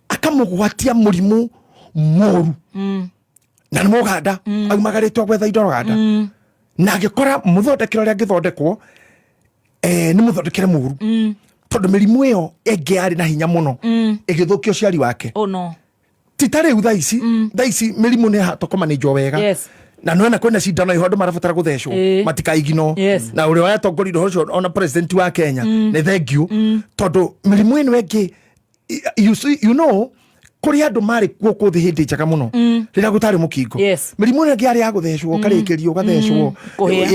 akamugwatia murimu moru na muganda aumagaritwo gwetha indo ruganda na agikora muthondekero ria ngithondekwo ni muthondekere muru tondu mirimu iyo enge ari na hinya muno igithukio ciari wake titare thaa ici mirimu ni hatoko manage wega na no na kwena cindano ihondo marabatara guthecwo matikaigino na uri wa tongori ro cio ona president wa Kenya ne thank you tondu mirimu ino engi you know kuri andu mari guku thi hindi njega muno rira gutari mukingo mirimu ino engi ari ya guthecwo karikirio gathecwo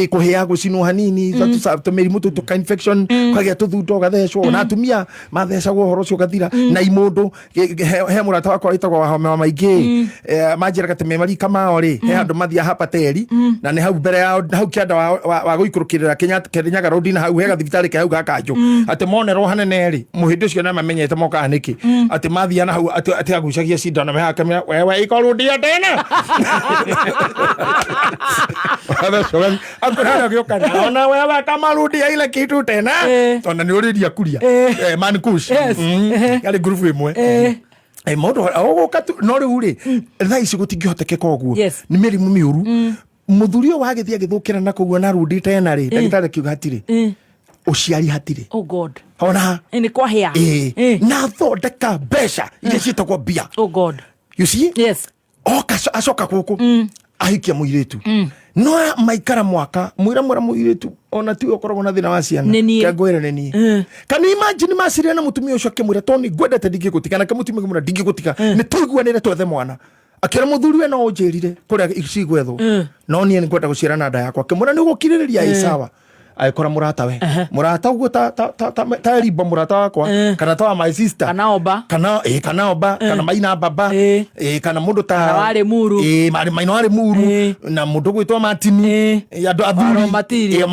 kuhia gucinwo hanini tu mirimu tu infection kwagia tuthundo gathecwo na atumia mathecagwo horo cio gathira na imundu he murata wakwa itagwo wa homa maingi manjira gateme mari kama ri he andu mathia hapateri na ne hau mbere ya hau kianda wa guikurukirira Kenyaga road na hau he gathibitari ke hau gakanjo ati monero hanene ri muhindi ucio na mamenyete moka niki ati mathia na hau ati agucagia cindano me hakamira wewe ikorudia tena akora gioka ona wewe kama rudia ile kitu tena ona ni uridia kuria man kush yale group imwe modo ogokatu no riuri tha ici gutingihoteka uguo ni mirimu miuru muthurio wagithia agithukira na kuguo na rudi tena ri ndagitari kiuga hatiri uciari hatiri oh god ona ni kwa hia na thondeka besha ile citagwo bia oh god you see acoka guku ahikia muiritu no maikara mwaka mwira muiritu ona tu okoragwo na thina wa ciana kangwira neni kana imagine maciria na mutumia ucio akimwira toni gwendete ndingigutika na kamutumia kimura ndingigutika ni tuiguanire twethe mwana akira muthuri we no unjirire kuria icigwetho no nie ni kwenda gucira na nda yakwa kimura ni gukiririria isawa aikora murata we murata ugo ta ribo murata wakwa kana ta my sister kana oba kana maina baba kana mundu ta wale muru mari maina wale muru na mundu gwitwa matini ya athuri matiri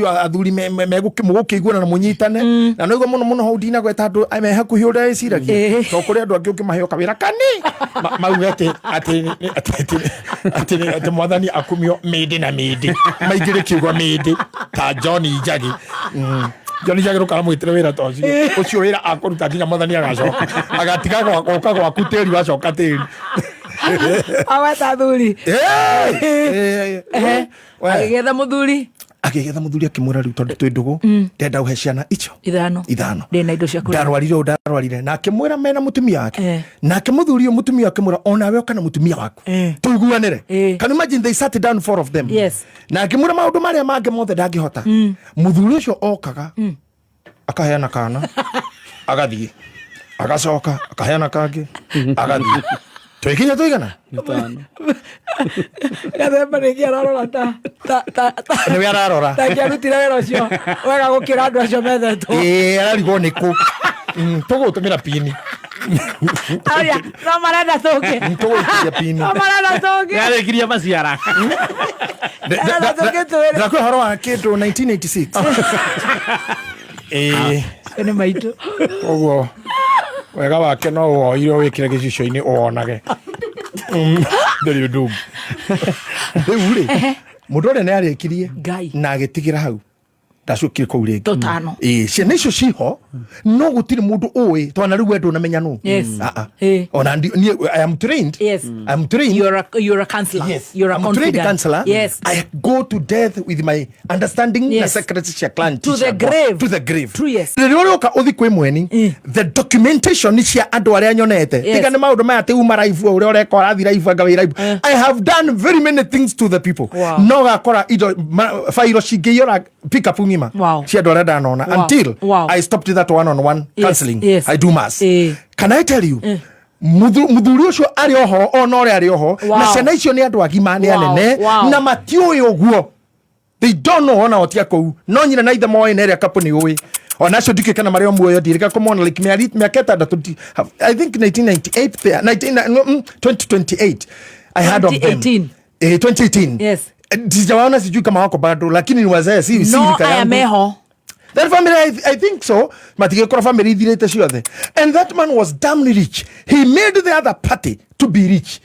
athuri megukigura na munyitane na no igo muno houdina gweta andu ame hakuhi ura eciragia to kuri andu angi ukimaheo kawira kani maugete ati mwathani akumio midi na midi maigire kiugo midi ta Johnny Jagi rukara mwitire wira toci ucio wira akuruta kinya mwathani agacoka agatiga goka gwaku tiri wacoka tiri aweta thuri agigetha muthuri akimura riu tondu twi ndugu ndenda uhe ciana icio ithano ndina indo cia kuria ndarwarire na akimwira mena mutumia wake na akimuthurio mutumia akimwira ona we kana mutumia waku tuiguanire can you imagine they sat down four of them na akimwira maundu maria mange mothe ndangihota muthuri ucio okaga akaheana kana agathie agacoka akaheana kangi agathie twikinya tuigana gathemba nä kä ararora nä we ararora kä arutire wä ra å cio wega gå kä ra andå acio methetwo ararigwo nä kå tå gå tå mä ra pini no marenda tå kä garä kiria maciara ndakwä horo wa kä ndå 1986 nä maitå koguo wega wake no woirwo wä kä re gä cicio-inä wonage ndä ndungu rä u rä må ndå å rä a nä arä kirie na agä tigä ra hau ndacukire kå u rä ngä ciana icio ciho no gå tirä må ndå å twana rä u wendå na menya nå ona I am trained you're a counselor you're a confident counselor I go to death with my understanding na secrets cia clan to the grave true rä rä å ka å thi kwä mweni the documentation cia andå arä a nyonete tiga nä maå ndå maya tä uma raibu å rä a å reka å rathi raibu anga wä raibu I have done very many things to the people no gakora indo fairo cingä iora pick up ngima cia andå arä a ndanona until I stopped that one-on-one counseling I do mass can I tell you muthuri ucio ari oho ona ore ari oho na ciana icio ni andu agima ni anene na matiui uguo they don't know ona otia kou no nyina na ithe moe na area kapuni uwi ona cio ndike kana mario muoyo ndirika kumona like me aketa I think 1998 there 2028 I had of them 2018 yes sijawaona sijui kama wako bado lakini ni wazee si no I am eho that family I think so matige kora family thirete ciothe and that man was damn rich he made the other party to be rich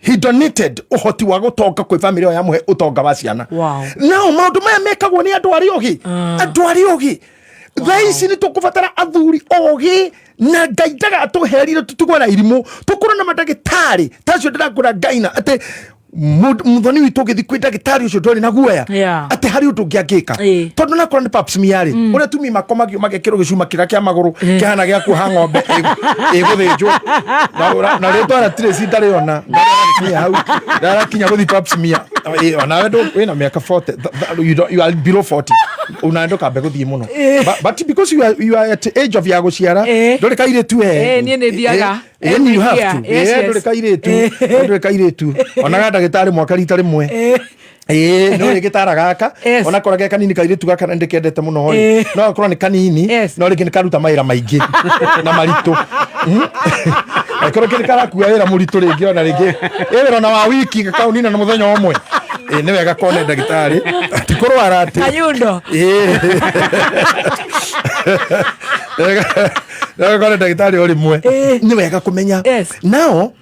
he donated uhoti wa gutonga kwi family ya muhe utonga wa ciana now maundu maya mekagwo ni andu ari ogi thaici ni tukubatara athuri ogi na ngaidaga atuherire tutugwa na irimu tukura na madagitari tacio ndirakura ngaina ate muthoni witu githi kwi ndagitari ucio ndori na guoya ati hari undu ngiangika tondu na korwo ni pap smear uria tumi makomagio magekirwo gicuma kira kia maguru kihana gia kuha ng'ombe iguthinjwo na ritwara trace ndari ona ndarakinya guthi pap smear ona we wina miaka 40 you are below 40 unaenda kambe guthii muno but because you are at the age of ya guciara ndori kaire tu nie ni thiaga and you have to ndori kaire tu ona ga ndagitari mwaka rita rimwe no rä gä tara gaka ona korwo ge kanini kairä tu gaka ndä kendete må no no akorwo nä kanini no rä ngä nä karuta mawä ra maingä na maritå akorwo kä nä karakua wä ra må ritå rä ngä ona rä ngä wä ra ona wa wiki gakaunina na må thenya å mwe nä wega kone ndagitari tikå rwara atä Kayundo kone ndagitari o rä mwe nä wega kå menya nao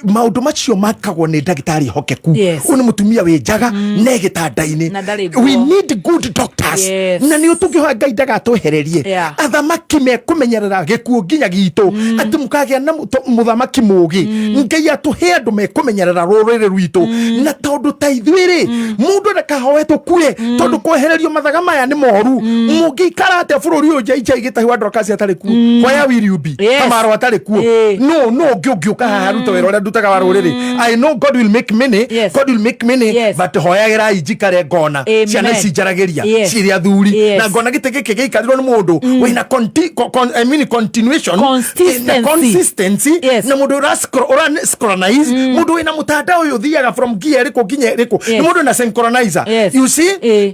maundu macio makagwo ni ndagitari hokeku uni mutumia wi njaga ne gitandaini we need good doctors na ni utungihoya Ngai ndagatuhererie athamaki me kumenyerera gikuo nginya gitu ati mukagia na muthamaki mugi Ngai atuhe andu me kumenyerera rurire rwitu na tondu taithwiri mundu ndakahoetwo kue tondu kwehererio mathaga maya ni moru mungikara ate bururi uyu jaija igitahiwa ndokasi atari ku where will you be kamaro atari ku no ngiuka haruta wera ndutaga wa ruriri I know God will make many God will make many but hoyagira ijikare ngona ciana cinjaragiria ciria thuri na ngona gitege gikarirwo ni mundu wina continuation consistency na mundu ura synchronize mundu wina mutanda uyu thiaga from gear riko nginya riko ni mundu na synchronizer you see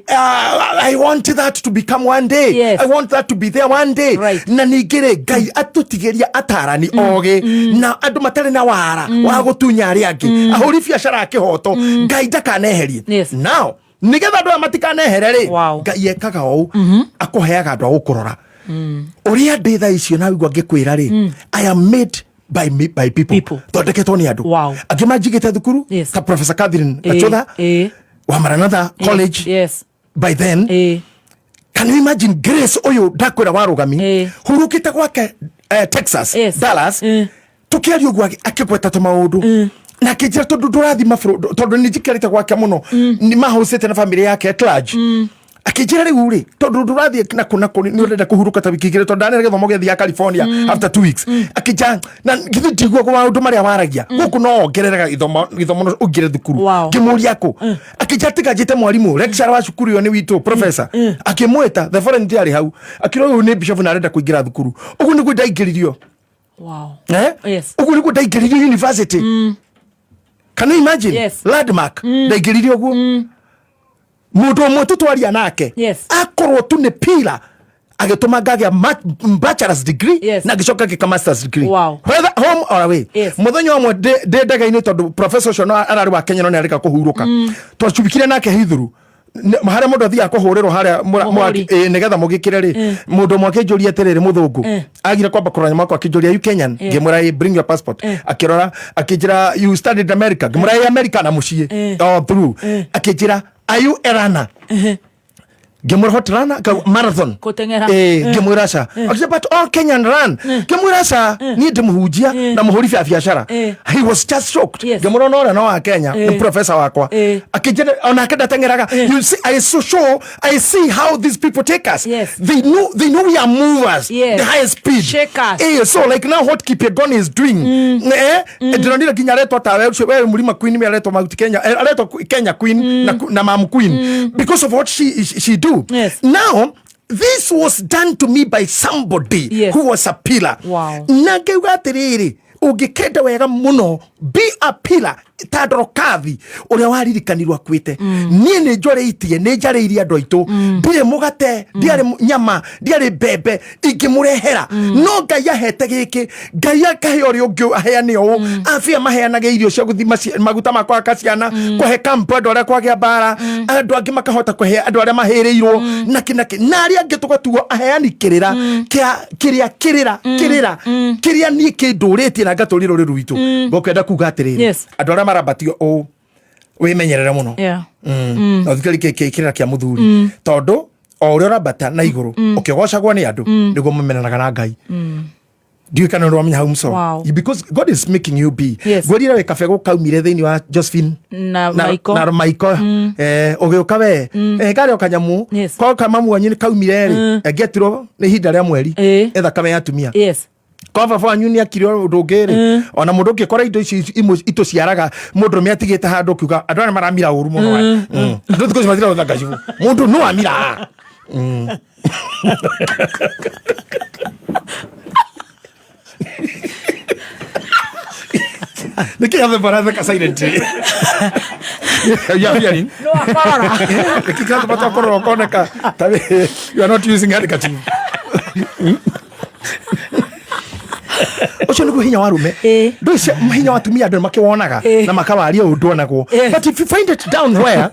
I want that to become one day I want that to be there one day na ningire Ngai atutigeria atarani oge na andu matari na wara wa gutunya ari angi ahuri biacara akihoto Ngai ndakaneherie now nigetha andu matikanehere ri Ngai ekaga o akuheaga andu agukurora uria nditha icio na wigwa ngikwira ri I am made by people thondeketwo ni andu angi manjigite thukuru ta Professor Catherine Gachotha wa Maranatha College by then can you imagine Grace uyu ndakwira warugami hurukite gwake Texas Dallas tukiario gwa akigweta to maundu na kijira tondu ndurathi mafuro tondu ni jikarite gwake muno ni mahusite na family yake at large akijira riu ri tondu ndurathi na kuna ni urenda kuhuruka ta wiki igire tondu ndanere githomo githia California after 2 weeks akija na githigwo kwa maundu maria waragia guku no ongereraga githomo ungire thukuru ngimuria ko akija tigajite mwarimu lecturer wa cukuru yo ni witu professor akimweta the foreign diary hau akiro uyu ni bishop na arenda kuingira thukuru ugu niguo ndaingiririo ugu niguo ndaingiririo university can you imagine landmark ndaingiririo ugu mundu umwe tutwaria nake akorwo tu ni pila agituma ngagia bachelor's degree na gicoka gika master's degree whether home or away muthenya umwe ndagaine tondu professor cio arari wa Kenya no ni arika kuhuruka twacubikire nake hithuru mahare mundu athia kuhurirwo haria nigetha mugikire ri mundu mwe akinjuria atiriri muthungu agira kwamba kuranya mwako akinjuria you Kenyan ngimura bring your passport akirora akinjira you studied America ngimura America na mucie all through akinjira are you a runner ngimura hot runner marathon ngimura sa akija but all Kenyan run ngimura sa ni ndimuhujia na muhuri vya biashara he was just shocked ngimura no wa Kenya the professor wakwa akija ona akenda tengeraga you see I see how these people take us they know we are movers the highest speed so like now what Kipyegon is doing ndinondira kinya retwa tawe we mulima queen me retwa Mount Kenya retwa Kenya queen na mam queen because of what she do now this was done to me by somebody who was a pillar nageuga atiriri ungikenda wega muno be a pillar tandorokathi uria waririkanirwa kwite nie ni njoreitie ni njariirie andu aitu ndire mugate ndiare nyama ndiare bebe ingimurehera no Ngai ahete giki Ngai akahe ori ungi aheane o afia maheanage irio cia guthima maguta makwa kaciana kuhe kampo andu aria kwagia bara andu angi makahota kuhe andu aria mahireirwo na aria angi tugatuo aheani kiria ni kinduritie na ngaturiro ri rwitu ngokenda kuga atiriri andu aria marabatio o wimenyerere muno no thikari kira kia muthuri tondu o uria urabata na iguru ukigocagwo ni andu niguo mumenanaga na Ngai Do you kana romya haumso? Wow. Because God is making you be. Yes. Gwirira we kafego kaumire thini wa Josephine na Maiko. Na Maiko. Ogeuka we. Kare okanyamu. Kwa kamamu wanyu kaumire ri. Getiro ni hinda ria mweri. Etha kame yatumia. Yes. Kwa baba wanyu ni akiro ndungiri. Ona mundu ngikora indo ici ito ciaraga mundu me atigite handu kiuga andũ maramira uru muno wa. Ndu thiko cimathira uthaka civu. Mundu no amira. Niki hace para theka silently. Ya viani. No akora. Niki kaza pata korora koneka. Tabe you are not using handkerchief. Ocho nuko hinya warume. Ndo cia hinya watumia ndo makiwonaga na makawaria undu onagwo. But if you find it down where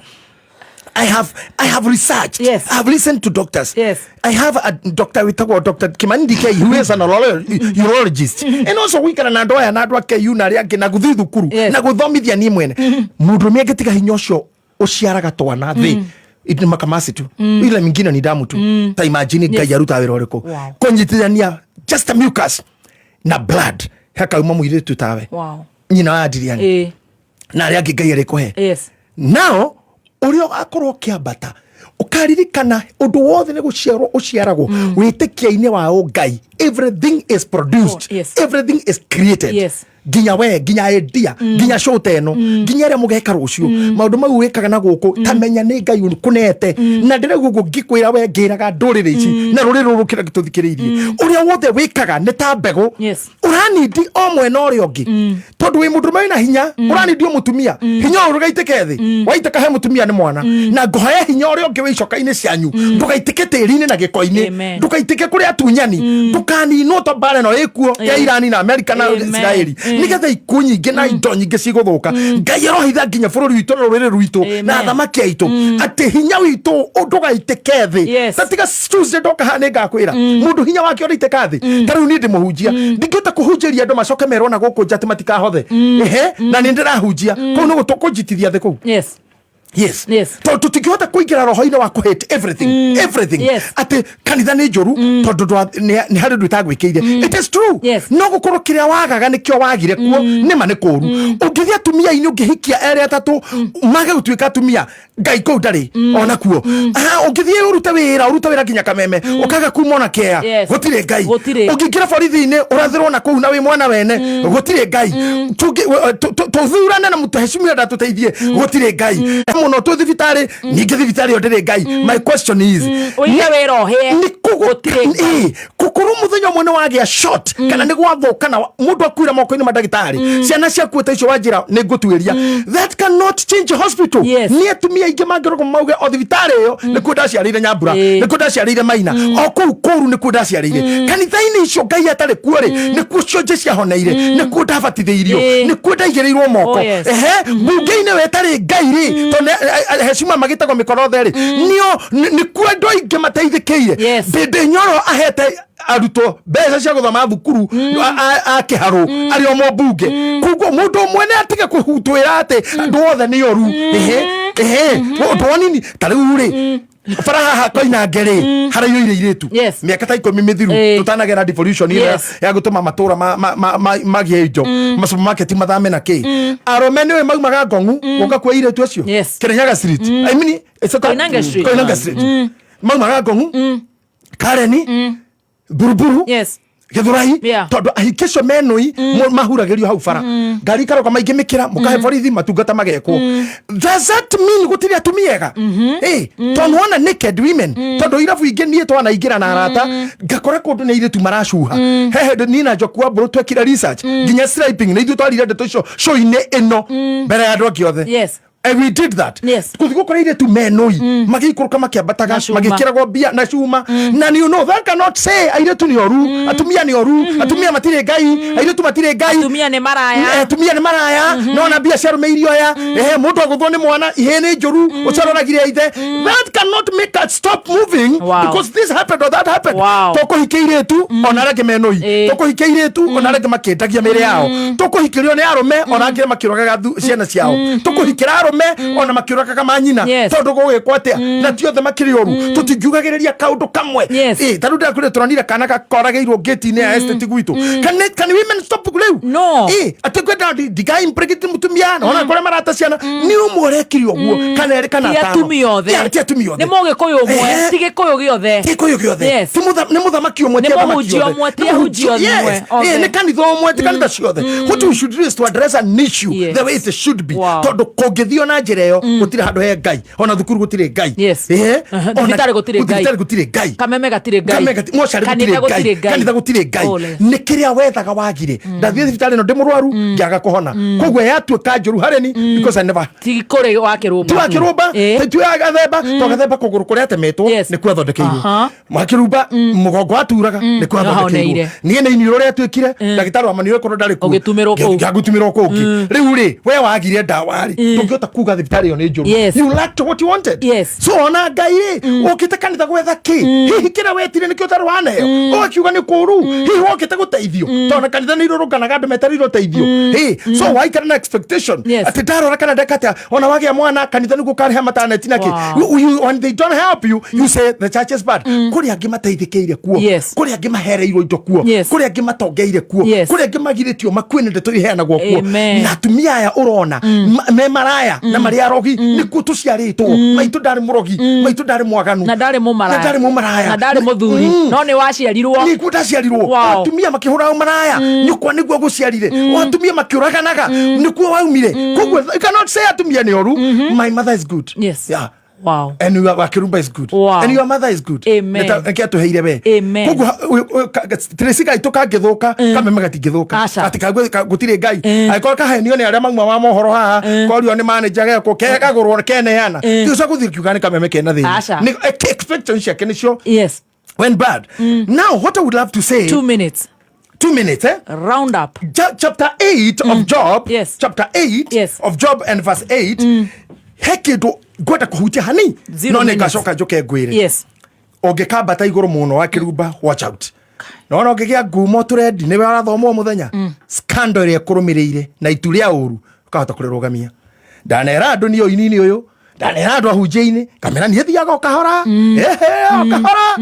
I have researched. Yes. I have listened to doctors. Yes. I have a doctor with Dr. Kimani K, who is an urologist. And also we can andoya na andwa KU na ria na guthi thukuru na guthomithia ni mwene. Mundu me getika hinya ucio uciaraga twana thi. It makamasi tu. Ile mingine ni damu tu. Ta imagine Ngai aruta wira uriko. Konyitithania just a mucus na blood. Haka uma muiritu tawe. Wow. Nyina wa Adrian. Na ria Ngai arikuhe. Yes. Now urio akorwo kiambata ukaririkana undu wothe ni guciarwo uciaragwo witikia-ini wa Ngai. Everything is produced. Everything is created. Ginya we ginya idea ginya shote eno ginya ria mugeka rucio maundu mau wikaga na guku tamenya ni Ngai kunete na ndire guku gikwira we ngiraga ndurire ici na ruri ruru kira gituthikiriirie uria wothe wikaga ni ta mbegu uranidi o mwena uria ungi tondu wi mundu mai na hinya uranidi o mutumia hinya urugaitike thi waitaka he mutumia ni mwana na ngoya hinya uria ungi wicoka-ini cianyu ndugaitike tiri-ini na giko-ini ndugaitike kuri atunyani ndukaninwo to mbara no ikuo ya Irani na Amerika na Israeli nigetha iku nyingi na indo nyingi ciguthuka Ngai arohitha nginya bururi witu na ruriri rwitu na thamaki aitu ati hinya witu ndugaitike thi tatiga Tuesday ndoka hane ngakwira mundu hinya wake uraiteka thi tariu ni ndimuhunjia ndingita kuhunjiria andu macoke merwo na guku njati matikahothe na ni ndirahunjia ko no gutukujitithia thi ku Yes. Tutikihota kuingira roho-ini wa kuhate everything. Ati kanitha ni njuru tondu ni hari ndu itagwikiire. It is true. No gukorwo kiria wagaga nikio wagire kuo nima ni kuru. Ungithia tumia-ini ungihikia ere atatu mage gutuika tumia Ngai kou ndari ona kuo. Ungithia urute wira nginya kameme ukaga kuma na kea gutire Ngai. Ungingira borithi-ini urathirwo na kou na wi mwana wene gutire Ngai. Tuthurane na mutaheshimia ndatuteithie gutire Ngai. Muno tu thibitari ningi thibitari ndire Ngai. My question is uiye wira he ni kukuru muthenya mwene wagia short kana ni gwathuka na mundu akwira moko-ini madagitari ciana ciakuite icio wanjira ni ngutwiria that cannot change hospital. Ni atumia ingi mangirwo mauge o thibitari iyo ni ku ndaciarire Nyambura ni ku ndaciarire Maina o kuu kuru ni ku ndaciarire kanitha-ini icio Ngai atari kuo ri ni ku cio ciahoneire ni ku ndabatithĩirio ni ku ndaigereirwo moko mbunge-ini wetari Ngai ri heshima magitagwo mikorothe ri nio ni kwendo ingi mateithikire bende nyoro ahete aruto mbeca cia guthoma thukuru akiharu ari o mbunge kugo mundu mwene atige kuhutwira ati andu othe ni oru ndonini tariu ri faraha koina ngeri harayo iritu miaka ta 10 mithiru tutanagera devolution ile ya gutuma matura magie ijo masupermarket mathame na ki aromene we maumaga ngongu goka kwa iritu acio Kirinyaga Street I mean Koinange Street maumaga ngongu Kareni buruburu Githurai tondu ahikisho menui mahuragirio hau bara ngari karoka maingi mikira mukahe borithi matungata magekwo. Does that mean gutiri atumiega tondu wana naked women tondu irabu ingi nie twana ingira na arata ngakora kundu ni iritu maracuha hehe nina njokwa mburu twekira research nginya striping ni ithu twarire ndeto icio show-ini ino mbere ya andu angi othe. And we did that. Kuthiko kora ire tu menoi magikuruka makiambataga magikiragwo bia na cuma na you know that cannot say aire tu ni oru atumia ni oru atumia matire Ngai aire tu matire Ngai atumia ni maraya no na bia ciarume irio ya mundu aguthwo ni mwana ihene njuru ucaroragire ithe that cannot make us stop moving because this happened or that happened. Toko hikeire tu onareke menoi. Toko hikeire tu onareke makendagia mere yao. Toko hikirio ni arume onareke makirogaga ciana ciao. Toko hikira arume ona makirogaga kama nyina. Tondu gugikwa atia na ti othe makiri oru. Tutingiugagiriria kaundu kamwe. Taru nda kure turonire kana gakorageirwo gate-ini ya estate gwitu. Can women stop leu? No. Atikwenda digai impregate mutumia ona kore marata ciana ni umureki guo kana ere kana ta. Tia tumi othe. Ni moge koyo mwe, tige koyo giothe. Tige koyo giothe. Ni muthamaki omwe tia hujio mwe. Ni kanitha omwe tia kanitha ciothe. What we should do is to address an issue the way it should be. Tondu kungithio na njira iyo gutire handu he Ngai. Ona thukuru gutire Ngai. Thibitari gutire Ngai. Kameme gatire Ngai. Kanitha gutire Ngai. Ni kiria wethaga wagire. Ndathie thibitari no ndimurwaru ngiaga kuhona. Kogwe yatuika njuru hareni because I never. Tigikore wakirumba. Tuyaga themba kuguru kuria temetwo ni kwathondekeirwo. Makirumba mugongo aturaga ni kwathondekeirwo. Nie ni ro ria twikire ndagitari wa maniro kono ndari ku. Ugitumiro kungi. Riu ri we wagire ndawa ri. Tungihota kuga thibitari yo ni njuru. You lacked what you wanted. So ona Ngai ri ukite kanitha gwetha ki. Hihi kira wetire nikio tarwana yo. Okiuga ni kuru. Hihi okite guteithio. Tona kanitha ni ruruganaga andu metariro teithio. So why can expectation? Ati ndarora kana ndekata ona wagia mwana kanitha ni gukareha maternity nake. When they don't help you, you say the church is bad. Kuri angi mateithikeire kuo. Kuri angi mahereirwo indo kuo. Kuri angi matongeire kuo. Kuri angi magiritio makwene ndeto iheanagwo kuo. Na tumia aya urona me maraya na maria rogi ni kutuciaritwo. Maitu ndari murogi, maitu ndari mwaganu. Na ndari mumaraya. Na ndari muthuri. No ni waciarirwo. Ni kutaciarirwo. Atumia makihura maraya. Nyukwa niguo guciarire. Atumia makiuraganaga nikuo waumire. Kogwo I cannot say atumia ni oru. My mother is good. Yeah. Wow. And your Kirumba is good. Wow. And your mother is good. Amen. Amen. Tresika itoka githuka kameme gatigithuka ati gutire Ngai aikora kahenio ni aria mangwa wa mohoro haha korio ni manager geko kega gurwo kene yana tuca guthirkiuga ni kameme kena thini ni expectation ciake nicio went bad. Now what I would love to say 2 minutes. 2 minutes, round up. Chapter 8 of Job. Chapter 8 of Job and verse 8. Hekido gweta kuhutia hani no ne gacoka njoke ngwire ongekambata iguru muno wa Kirumba, watch out. No no ngigia ngumo turendi ni warathomwo muthenya scandal ire kurumirire na ituria uru ukahota kurirugamia ndanera andu ni oinini uyu ndanera andu ahunjia-ini kamera ni thiaga okahora okahora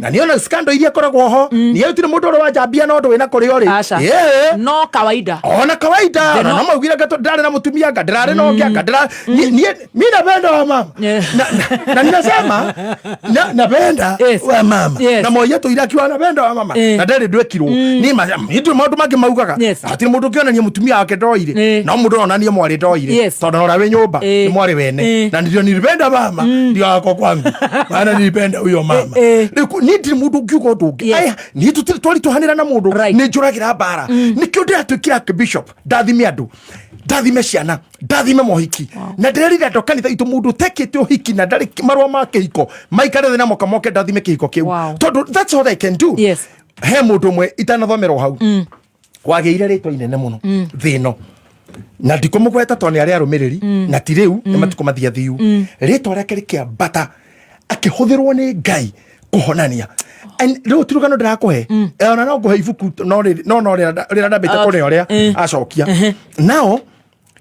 na niona scandal iria koragwo ho ni yutire mundu ro wajambia no ndu wina kuri ori no kawaida ona kawaida na maugire gato ndare na mutumia ngadrare no ngia ndara mimi napenda wa mama na ninasema napenda wa mama na moyo to ira kiwa napenda wa mama na ndare ndwekirwo ni hitu maundu mangi maugaga ati mundu kiona ni mutumia wake ndoire no mundu ona ni mwari ndoire tondu ora we nyumba ni mwari wene na ndio nilipenda mama ndio wako kwangu maana nilipenda huyo mama ni mundu kiugo ndugi aya ni twali tuhanira na mundu ni njuragira bara nikio ndatwikira bishop ndathime andu ndathime ciana ndathime mohiki na ndirerire ndo kanitha itu mundu tekete ohiki na ndari marwa ma kihiko maikare na moke ndathime kihiko kiu tondu that's all I can do. He mundu mwe itanathomerwo hau wageire ritwa inene muno thino na ndikumugweta toni aria arumiriri na ti riu ni matuko mathia thiu ritwa reke rikiambata akihuthirwo ni Ngai kuhonania riu turugano ndirakuhe ona no nguhe ibuku no rira ndambite kuri oria acokia now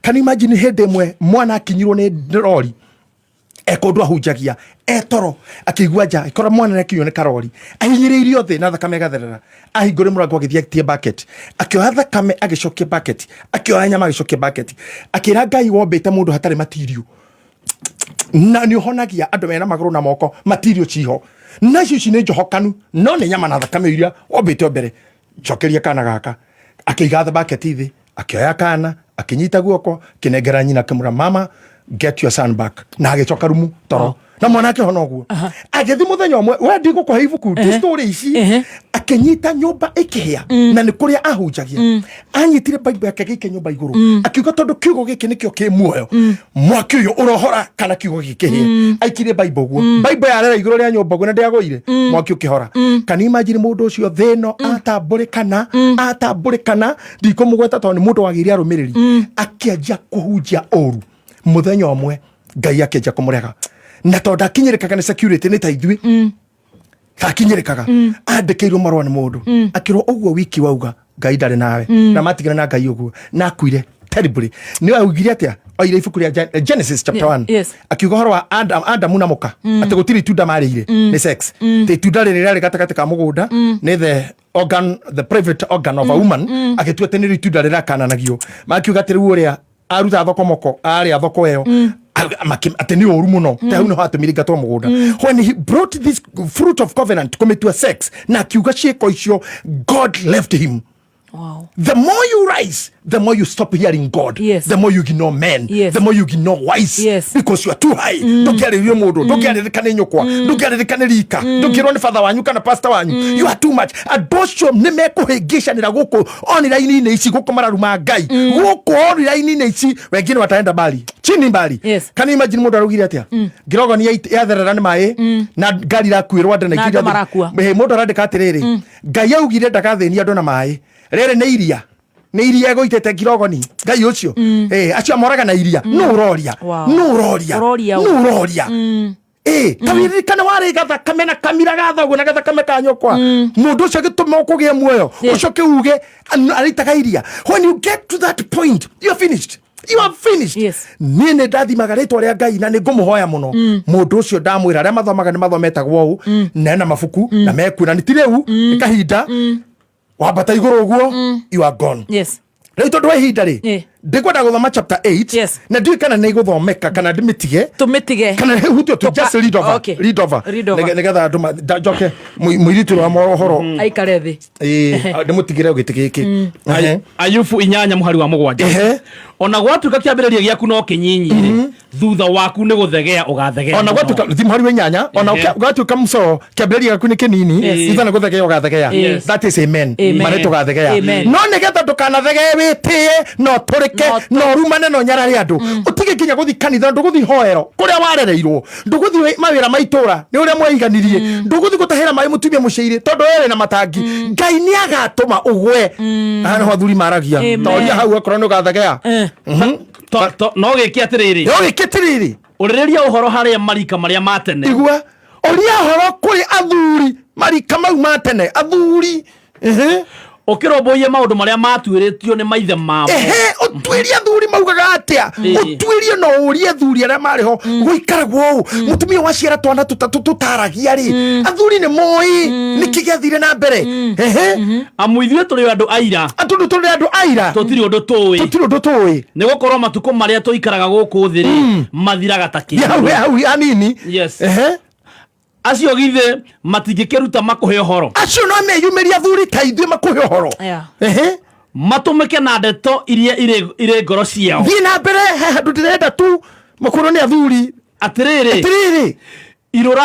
can you imagine hende mwe mwana akinyirwo ni rori ekondu ahunjagia etoro akigua nja ikora mwana nekiyo ni karori ahinyiriirio thi na thakame gatherera ahingure murango agithia tie bucket akioha thakame agicokia bucket akioha nyama agicokia bucket akira Ngai wombete mundu hatari material na ni honagia andu mena maguru na moko material ciho na cici ni njohokanu no ni nyama na thakame iria wombete mbere njokeria kana gaka akigatha bucket thi akioya kana akinyita guoko kinengera nyina kimura mama get your son back na agicoka rumu toro na mwanake hono guo agethi muthenya omwe we ndigo kwa ibuku story ici akinyita nyumba ikihia na ni kuria ahunjagia anyitire bible yake gike nyumba iguru akiuga tondu kiugo giki nikio ki muoyo mwaki uyu urohora kana kiugo gikihia aikire bible guo bible yarera iguru ria nyumba guo na ndiagoire mwaki ukihora kana imagine mundu ucio theno atamburikana ndikumugweta tondu mundu wagiri arumiriri akianjia kuhunjia oru muthenya omwe Ngai akenja kumurega na tonda kinyerekaga ni security ni ta ithui akinyerekaga andikirwo marwa ni mundu akirwo uguo wiki wauga Ngai ndari nawe na matigana na Ngai uguo na kuire terribly ni augire atia oire ibuku ria Genesis chapter 1 akiuga horo wa Adam na muka ati gutiri tunda marire ni sex te tunda riri gatakati ka mugunda ni the private organ of a woman agitua ati ni tunda rirakananagio makiuga ati riu uria aruta thoko moko ari thoko eyo ati ni oru muno ta hau no hatumire gatwa mugunda when he brought this fruit of covenant commit sex na akiuga cieko icio God left him. Wow. The more you rise, the more you stop hearing God. Yes. The more you ignore men. Yes. The more you ignore wise. Yes. Because you are too high. Don't get it, don't get it, don't get it, don't get on father wanyu kana pastor wanyu. You are too much. Adosho nimekuhegesha nira goko online ine ici goko mararuma Ngai. Goko online ine ici wengine wataenda mbali. Chini mbali. Yes. Can you imagine mundu arugire atia? Girogo ni yatherera ni mai na ngari rakuirwo nda na ikiria. Mundu arandika atiriri. Ngai augire ndagathenia andu na mai. Rere ne iria ego itete Girogoni Ngai ucio acio moraga na iria no uroria tawiri kana wari gatha kamena kamira gatha guna gatha kameka nyokwa mundu ucio gituma ukugie muoyo ucio kiuge aritaga iria. When you get to that point you are finished. Yes. Nine ndathi magaritwa ria Ngai na ningumuhoya muno mundu ucio ndamwira aria mathomaga ni mathometagwo u na mabuku na mekuna ni tireu ikahinda wabata iguru uguo you are gone. Yes. Rĩu tondũ wa ihinda rĩ ndikwenda guthoma chapter 8 na ndiũ kana nĩ iguthomeka kana ndimitige kana hutio tu just read over nigetha andu njoke muiritu wa mohoro aikare thi ndimutigire giti giki Ayubu 8 muhari wa 7 ona gwatuka kiambĩrĩria gĩaku no kĩnyinyi thutha waku nĩ guthegea ugathegea ona gwatuka muhari wa 8 ona gwatuka muco kiambĩrĩria gĩaku nĩ kĩnini ithana guthegea ugathegea that is amen mane tugathegea no nigetha ndukanathegee witie no turike no rumane no nyarari andu utige kinya guthi kanitha nduguthi hoero kuria warereirwo nduguthi mawira maitura ni uria mwaiganirie nduguthi gutahira mai mutumia muceire tondu ere na matangi Ngai ni agatuma ugwe ana wathuri maragia toria hau akoro no gathagea no giki atiriri urireria uhoro haria marika maria matene igua uria horo kuri athuri marika mau matene athuri ukiromboie maundu maria matuiritio ni maithe mao utwiria thuri maugaga atia utwiria no uria thuri aria mariho guikaragwo mutumia waciara twana tutaragia ri athuri ni moi nikigethire na mbere amuithwe turi andu aira turi andu aira tutiri undu tui ni gukorwo matuko maria tuikaraga guku thiri mathiraga taki hau anini yes acio githe matingĩkĩruta makuhe horo acio no meyumeria thuri ta ithuĩ makuhe horo matumĩke na ndeto iria irĩ ngoro ciao thiĩ na mbere handũ ndĩrenda tu makorwo nĩ athuri atĩrĩrĩ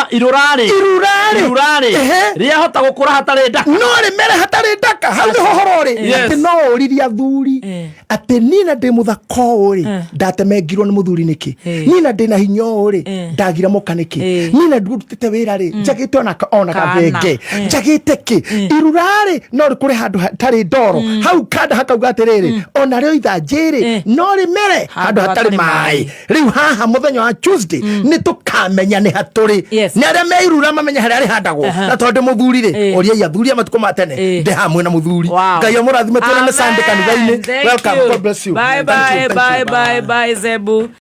irurari ria hota gukura hatari ndaka no rimere hatari ndaka hau niho horori ati no uriria thuri ati nina ndi muthako uri ndatemengirwo ni muthuri niki nina ndi na hinya uri ndagira muka niki nina ndutite wira ri njagite ona kabenge njagite ki irurari no rikure handu hatari ndoro hau kada hakauga atiriri ona rio ithanjiri no rimere handu hatari mai riu haha muthenya wa Tuesday ni tukamenya ni haturi ni aria meirura mamenya haria ari handagwo na tondu muthuri ri oria ya thuri amatuko matene ndi hamwe na muthuri Ngai amurathime tuone Sunday kanitha-ini. Welcome, God bless you. Bye Zebu.